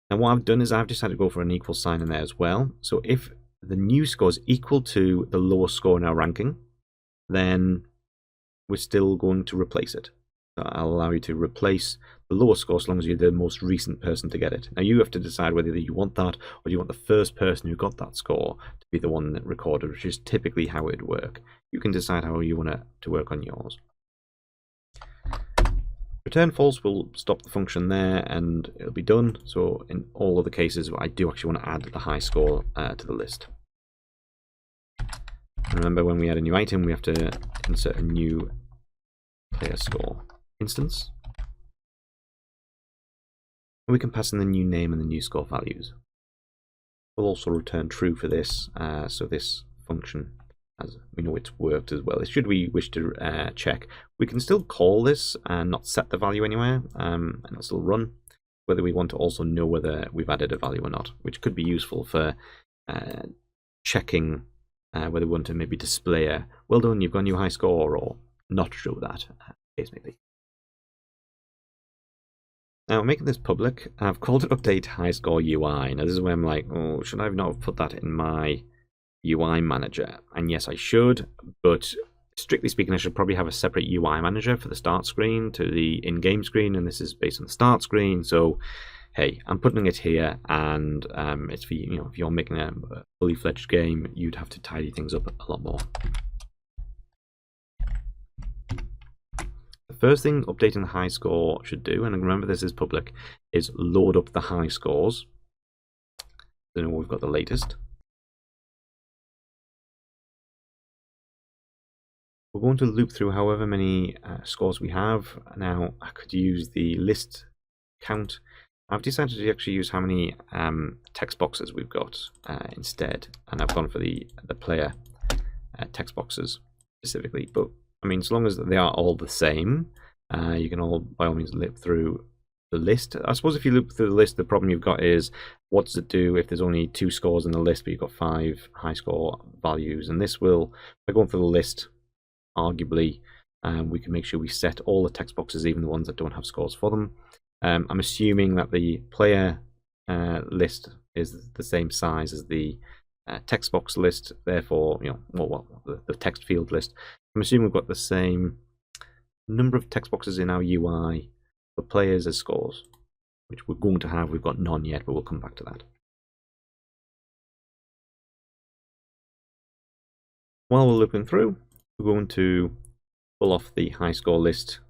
And what I've done is I've decided to go for an equal sign in there as well. So if the new score is equal to the lowest score in our ranking, then we're still going to replace it. So I'll allow you to replace the lowest score so long as you're the most recent person to get it. Now you have to decide whether you want that or you want the first person who got that score to be the one that recorded, which is typically how it would work. You can decide how you want it to work on yours. Return false will stop the function there and it'll be done. So in all other cases, I do actually want to add the high score to the list. And remember, when we add a new item, we have to insert a new player score instance. And we can pass in the new name and the new score values. We'll also return true for this, so this function, as we know, it's worked as well. Should we wish to check, we can still call this and not set the value anywhere, and it'll still run, whether we want to also know whether we've added a value or not, which could be useful for checking whether we want to maybe display a well done, you've got a new high score, or not show that, case may be. Now, making this public, I've called it Update High Score UI. Now, this is where I'm like, oh, should I not have put that in my UI manager? And yes, I should, but strictly speaking, I should probably have a separate UI manager for the start screen to the in-game screen, and this is based on the start screen. So, hey, I'm putting it here, and it's for you know, if you're making a fully fledged game, you'd have to tidy things up a lot more. The first thing updating the high score should do, and remember this is public, is load up the high scores. So we've got the latest. We're going to loop through however many scores we have. Now, I could use the list count. I've decided to actually use how many text boxes we've got instead, and I've gone for the player text boxes specifically. But I mean, as long as they are all the same, you can all, by all means, loop through the list. I suppose if you loop through the list, the problem you've got is, what does it do if there's only 2 scores in the list, but you've got 5 high score values? And this will, by going through the list, arguably, we can make sure we set all the text boxes, even the ones that don't have scores for them. I'm assuming that the player list is the same size as the text box list, therefore, you know, well, the text field list. I'm assuming we've got the same number of text boxes in our UI for players as scores, which we're going to have. We've got none yet, but we'll come back to that. While we're looking through, we're going to pull off the high score list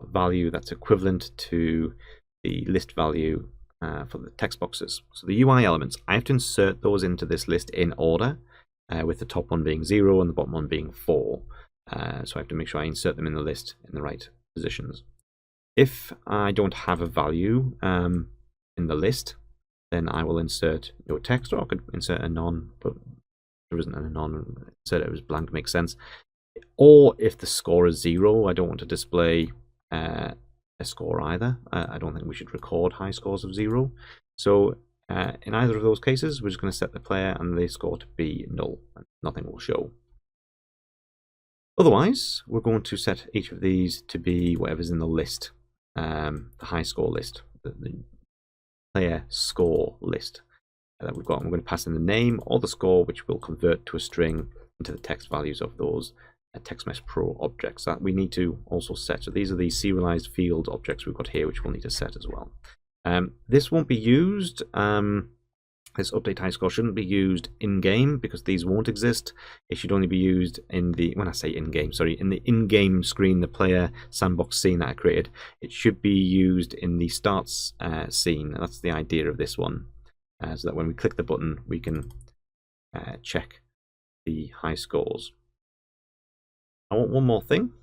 value that's equivalent to the list value for the text boxes. So the UI elements, I have to insert those into this list in order, with the top one being 0 and the bottom one being 4. So I have to make sure I insert them in the list in the right positions. If I don't have a value in the list, then I will insert no text, or I could insert a none, but there isn't a none, insert it as blank makes sense. Or if the score is 0, I don't want to display a score either. I don't think we should record high scores of 0. So in either of those cases, we're just going to set the player and the score to be null, and nothing will show. Otherwise, we're going to set each of these to be whatever's in the list, the high score list, the player score list that we've got. And we're going to pass in the name or the score, which will convert to a string into the text values of those TextMesh Pro objects that we need to also set. So these are the serialized field objects we've got here, which we'll need to set as well. This won't be used. This update high score shouldn't be used in-game because these won't exist. It should only be used in the, when I say in-game, sorry, in the in-game screen, the player sandbox scene that I created. It should be used in the starts scene. That's the idea of this one, so that when we click the button, we can check the high scores. I want one more thing.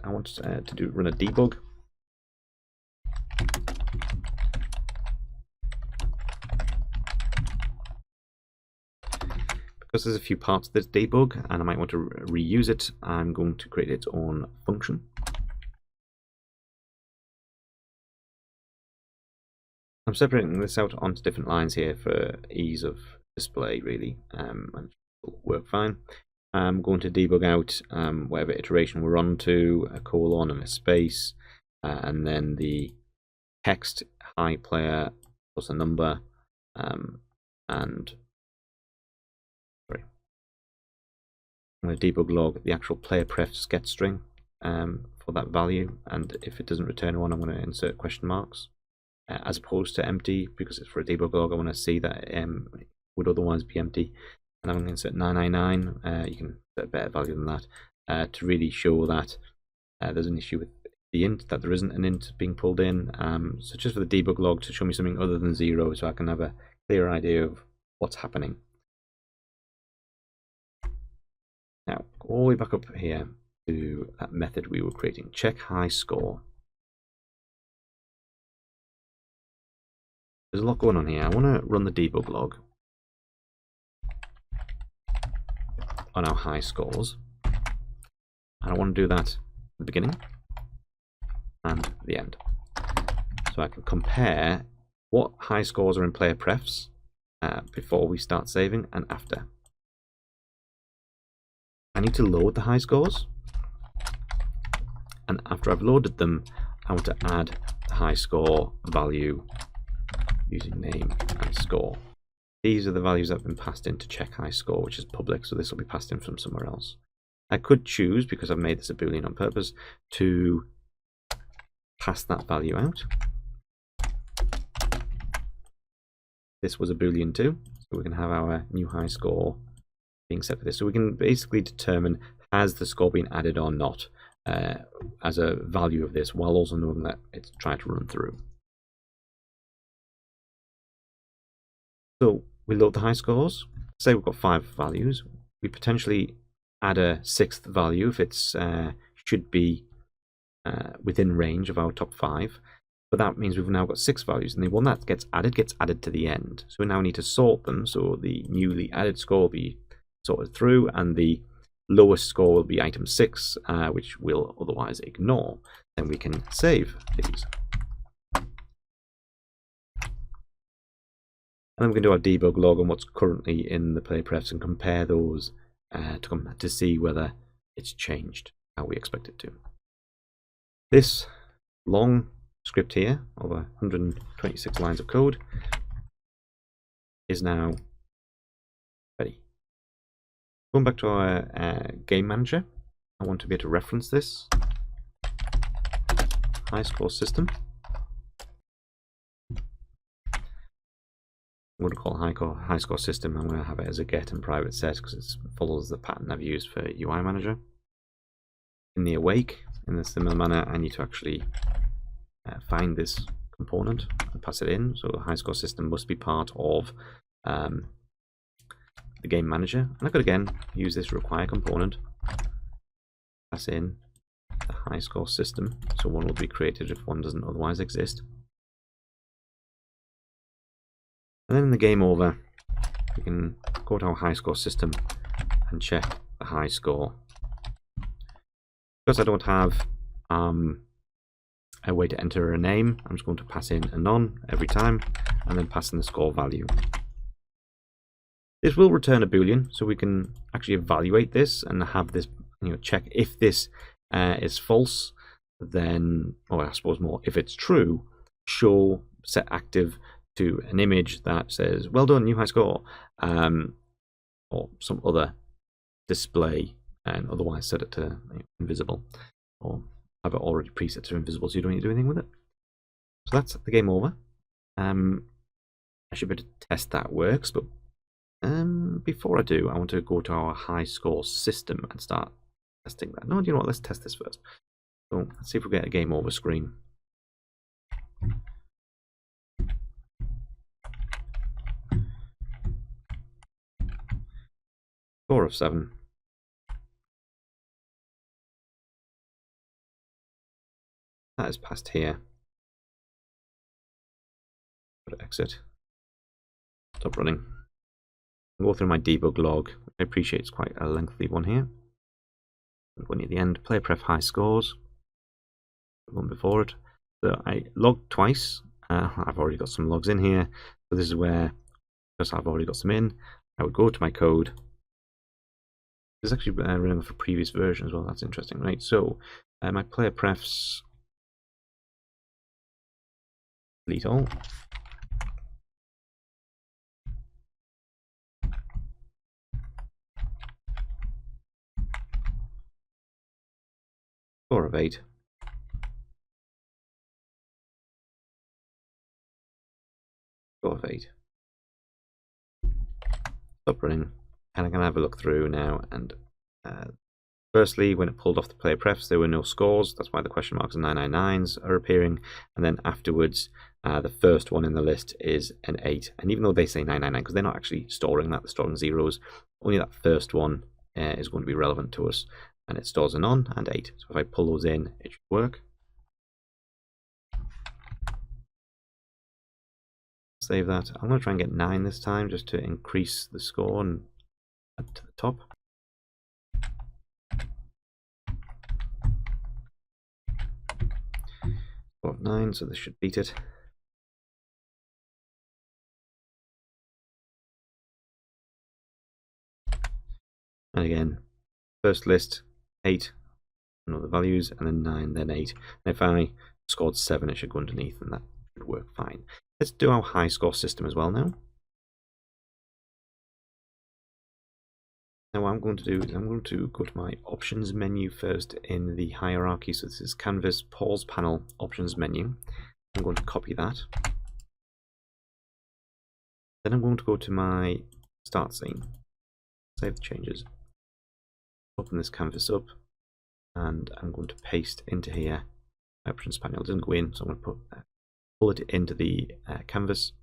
I want to run a debug. Because there's a few parts of this debug and I might want to reuse it, I'm going to create its own function. I'm separating this out onto different lines here for ease of display, really, and it'll work fine. I'm going to debug out whatever iteration we're on to, a colon and a space, and then the text high player plus a number, and sorry, I'm going to debug log the actual player prefs get string, for that value, and if it doesn't return 1, I'm going to insert question marks as opposed to empty, because it's for a debug log. I want to see that it would otherwise be empty, and I'm going to insert 999. You can set a better value than that to really show that there's an issue with the int, that there isn't an int being pulled in. So just for the debug log to show me something other than 0, so I can have a clear idea of what's happening. Now, go all the way back up here to that method we were creating, check high score. There's a lot going on here. I want to run the debug log on our high scores, and I want to do that at the beginning and the end, so I can compare what high scores are in player prefs before we start saving and after. I need to load the high scores, and after I've loaded them, I want to add the high score value using name and score. These are the values that have been passed in to check high score, which is public, so this will be passed in from somewhere else. I could choose, because I've made this a boolean on purpose, to pass that value out. This was a boolean too, so we can have our new high score being set for this. So we can basically determine, has the score been added or not, as a value of this, while also knowing that it's trying to run through. So we load the high scores. Say we've got 5 values. We potentially add a 6th value if it's should be within range of our top 5. But that means we've now got 6 values, and the one that gets added to the end. So we now need to sort them, so the newly added score will be sorted through, and the lowest score will be item 6, which we'll otherwise ignore. Then we can save these. And then we can do our debug log on what's currently in the play prefs and compare those to see whether it's changed how we expect it to. This long script here, over 126 lines of code, is now ready. Going back to our game manager, I want to be able to reference this high score system. I'm going to call high score system. I'm going to have it as a get and private set because it follows the pattern I've used for UI manager. In the awake, in a similar manner, I need to actually find this component and pass it in. So the high score system must be part of the game manager. And I could again use this require component, pass in the high score system. So one will be created if one doesn't otherwise exist. And then in the game over, we can go to our high score system and check the high score. Because I don't have a way to enter a name, I'm just going to pass in a none every time and then pass in the score value. This will return a boolean, so we can actually evaluate this and have this, check if this is false, then, or I suppose more, if it's true, show set active to an image that says well done, new high score, or some other display, and otherwise set it to invisible, or have it already preset to invisible so you don't need to do anything with it. So that's the game over. I should be able to test that works, but before I do, I want to go to our high score system and start testing that. No, do you know what? Let's test this first. So let's see if we get a game over screen. Score of 7. That is passed here. Go to exit. Stop running. I'll go through my debug log. I appreciate it's quite a lengthy one here. Go near the end. Player pref high scores. The one before it. So I logged twice. I've already got some logs in here. So this is where, because I've already got some in, I would go to my code. This is actually running off a previous version as well. That's interesting, right? So my player prefs, delete all. Score of 8. Score of 8. Stop running. And I'm going to have a look through now. And firstly, when it pulled off the player prefs, there were no scores. That's why the question marks and 999s are appearing. And then afterwards, the first one in the list is an 8. And even though they say 999, because they're not actually storing that, they're storing zeros, only that first one is going to be relevant to us. And it stores a none and 8. So if I pull those in, it should work. Save that. I'm going to try and get 9 this time just to increase the score and add to the top. Score of 9, so this should beat it. And again, first list 8, and all the values, and then 9, then 8. And if I scored 7, it should go underneath, and that should work fine. Let's do our high score system as well now. Now what I'm going to do is I'm going to go to my options menu first in the hierarchy. So this is Canvas, pause panel, options menu. I'm going to copy that. Then I'm going to go to my start scene, save the changes, open this canvas up, and I'm going to paste into here my options panel. It doesn't go in, so I'm going to pull it into the canvas,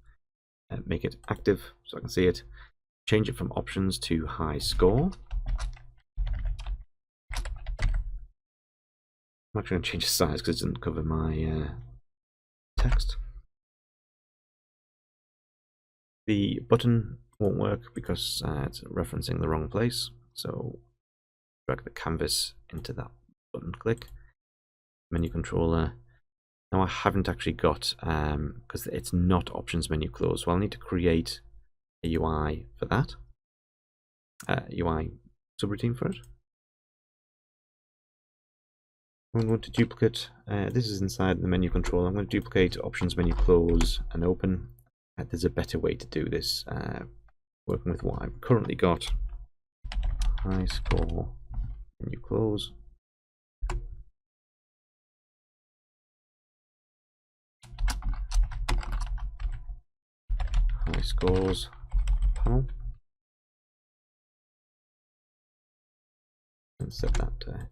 make it active so I can see it, change it from options to high score. I'm actually going to change the size because it doesn't cover my text. The button won't work because it's referencing the wrong place, so drag the canvas into that button click. Menu controller. Now I haven't actually got, because it's not options menu close, so I'll need to create a UI for that. UI subroutine for it. I'm going to duplicate, this is inside the menu controller. I'm going to duplicate options menu close and open. There's a better way to do this, working with what I've currently got. High score, menu close. High scores panel. And set that to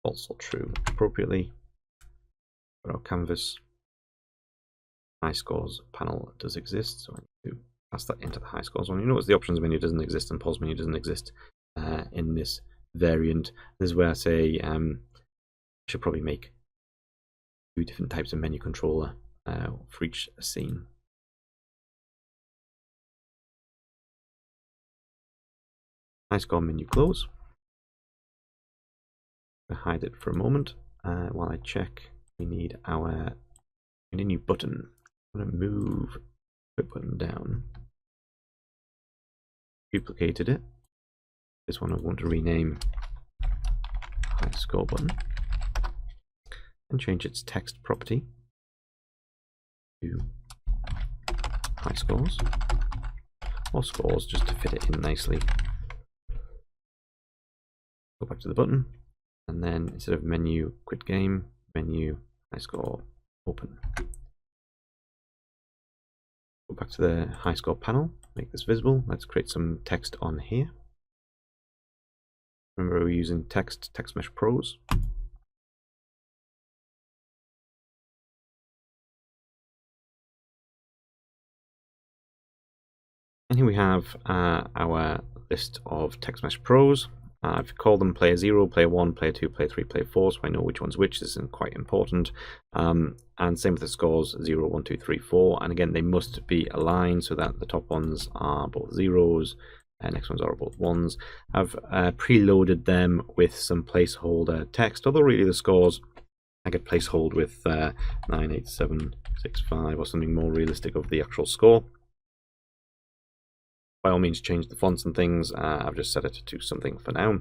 false or true appropriately. For our canvas, high scores panel does exist, so I need to pass that into the high scores one. You notice the options menu doesn't exist and pause menu doesn't exist in this variant. This is where I say I should probably make 2 different types of menu controller for each scene. High score menu close. I'll hide it for a moment while I check. We need a new button. I'm going to move the button down. Duplicated it. This one I want to rename high score button and change its text property to high scores or scores just to fit it in nicely. Go back to the button and then instead of menu quit game, menu high score open. Go back to the high score panel, make this visible. Let's create some text on here. Remember we're using text mesh pros. And here we have our list of text mesh pros. I've called them player 0, player 1, player 2, player 3, player 4, so I know which one's which. This is quite important. And same with the scores 0, 1, 2, 3, 4. And again, they must be aligned so that the top ones are both zeros, and next ones are both ones. I've preloaded them with some placeholder text, although really the scores I could placehold with 98765 or something more realistic of the actual score. By all means change the fonts and things. I've just set it to something for now.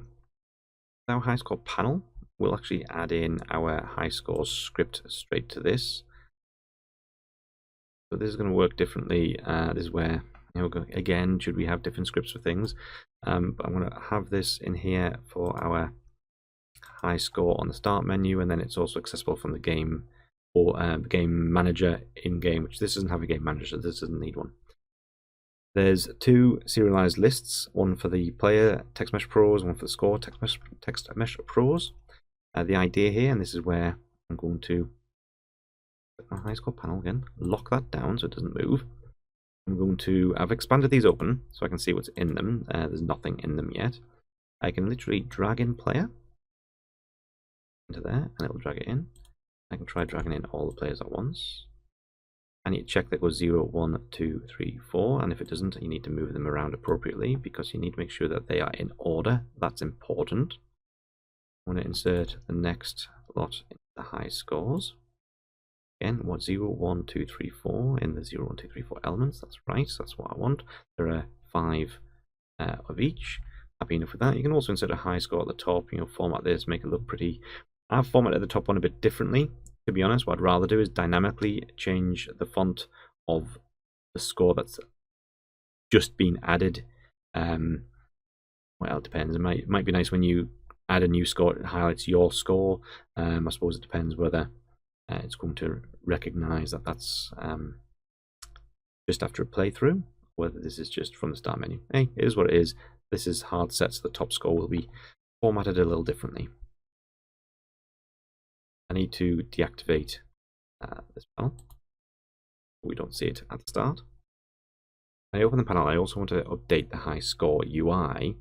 Our high score panel, we'll actually add in our high score script straight to this. So this is going to work differently. This is where, again, should we have different scripts for things? But I'm going to have this in here for our high score on the start menu, and then it's also accessible from the game or the game manager in game, which this doesn't have a game manager, this doesn't need one. There's two serialized lists, one for the player text mesh pros, one for the score text mesh pros. The idea here, and this is where I'm going to put my high score panel again, lock that down so it doesn't move. I've expanded these open so I can see what's in them. There's nothing in them yet. I can literally drag in player into there and it'll drag it in. I can try dragging in all the players at once. I need to check that it goes 0, 1, 2, 3, 4, and if it doesn't, you need to move them around appropriately because you need to make sure that they are in order. That's important. I want to insert the next lot in the high scores. Again, what 0, 1, 2, 3, 4 in the 0, 1, 2, 3, 4 elements. That's right, so that's what I want. There are 5 of each. Happy enough with that. You can also insert a high score at the top, format this, make it look pretty. I've formatted the top one a bit differently. To be honest, what I'd rather do is dynamically change the font of the score that's just been added. Well, it depends. It might be nice when you add a new score, it highlights your score. I suppose it depends whether it's going to recognize that that's just after a playthrough, whether this is just from the start menu. Hey, it is what it is. This is hard set, so the top score will be formatted a little differently. I need to deactivate this panel. We don't see it at the start. When I open the panel, I also want to update the high score UI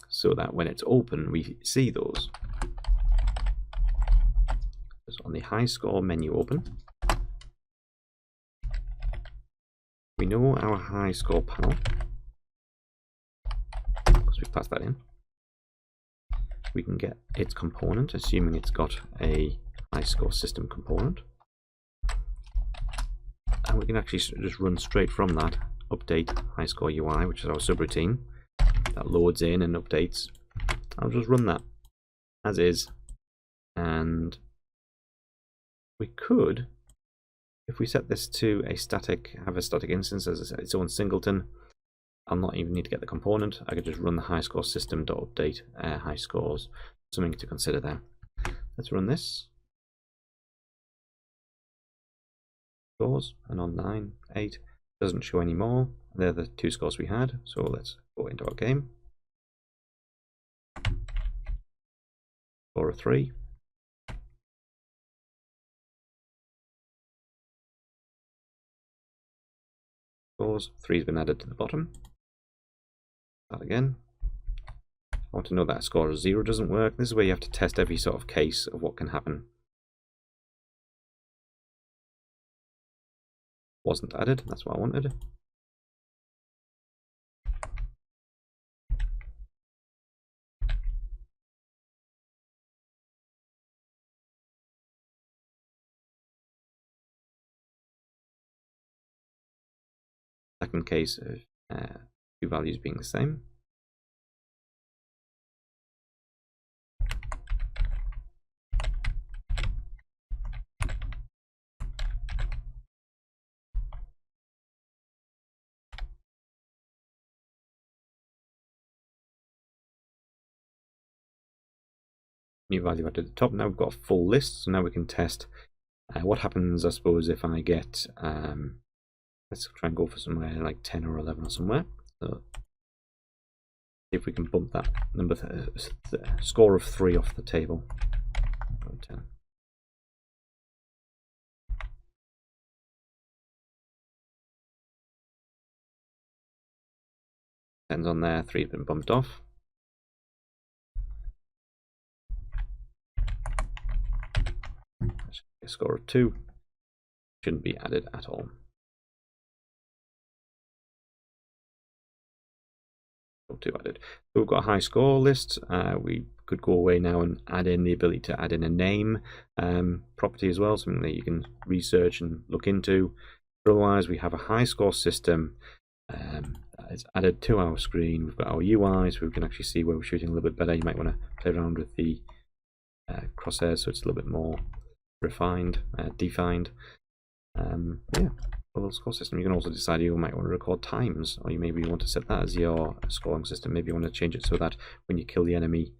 so that when it's open, we see those. So on the high score menu open, we know our high score panel because we've passed that in. We can get its component, assuming it's got a high score system component, and we can actually just run straight from that update high score UI, which is our subroutine that loads in and updates. I'll just run that as is, and we could, if we set this to a static, have a static instance as its own singleton, I'll not even need to get the component. I could just run the high score system.update high scores. Something to consider there. Let's run this. Scores, and on 9, 8 doesn't show any more. They're the two scores we had, so let's go into our game. Score of 3. Scores, 3's been added to the bottom. That again. I want to know that a score of 0 doesn't work. This is where you have to test every sort of case of what can happen. Wasn't added, that's what I wanted. Second case of two values being the same. New value added at the top. Now we've got a full list, so now we can test what happens, I suppose, if I get, let's try and go for somewhere like 10 or 11 or somewhere. So see if we can bump that number, score of 3 off the table. 10. Ten's on there, 3's been bumped off. A score of 2 shouldn't be added at all. Added. So we've got a high score list. We could go away now and add in the ability to add in a name property as well, something that you can research and look into. But otherwise, we have a high score system that is added to our screen. We've got our UI, so we can actually see where we're shooting a little bit better. You might want to play around with the crosshairs so it's a little bit more refined, defined. Yeah, a little score system. You can also decide you might want to record times, or you maybe want to set that as your scoring system. Maybe you want to change it so that when you kill the enemy,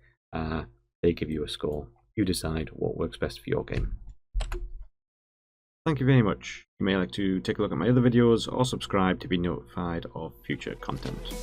they give you a score. You decide what works best for your game. Thank you very much. You may like to take a look at my other videos or subscribe to be notified of future content.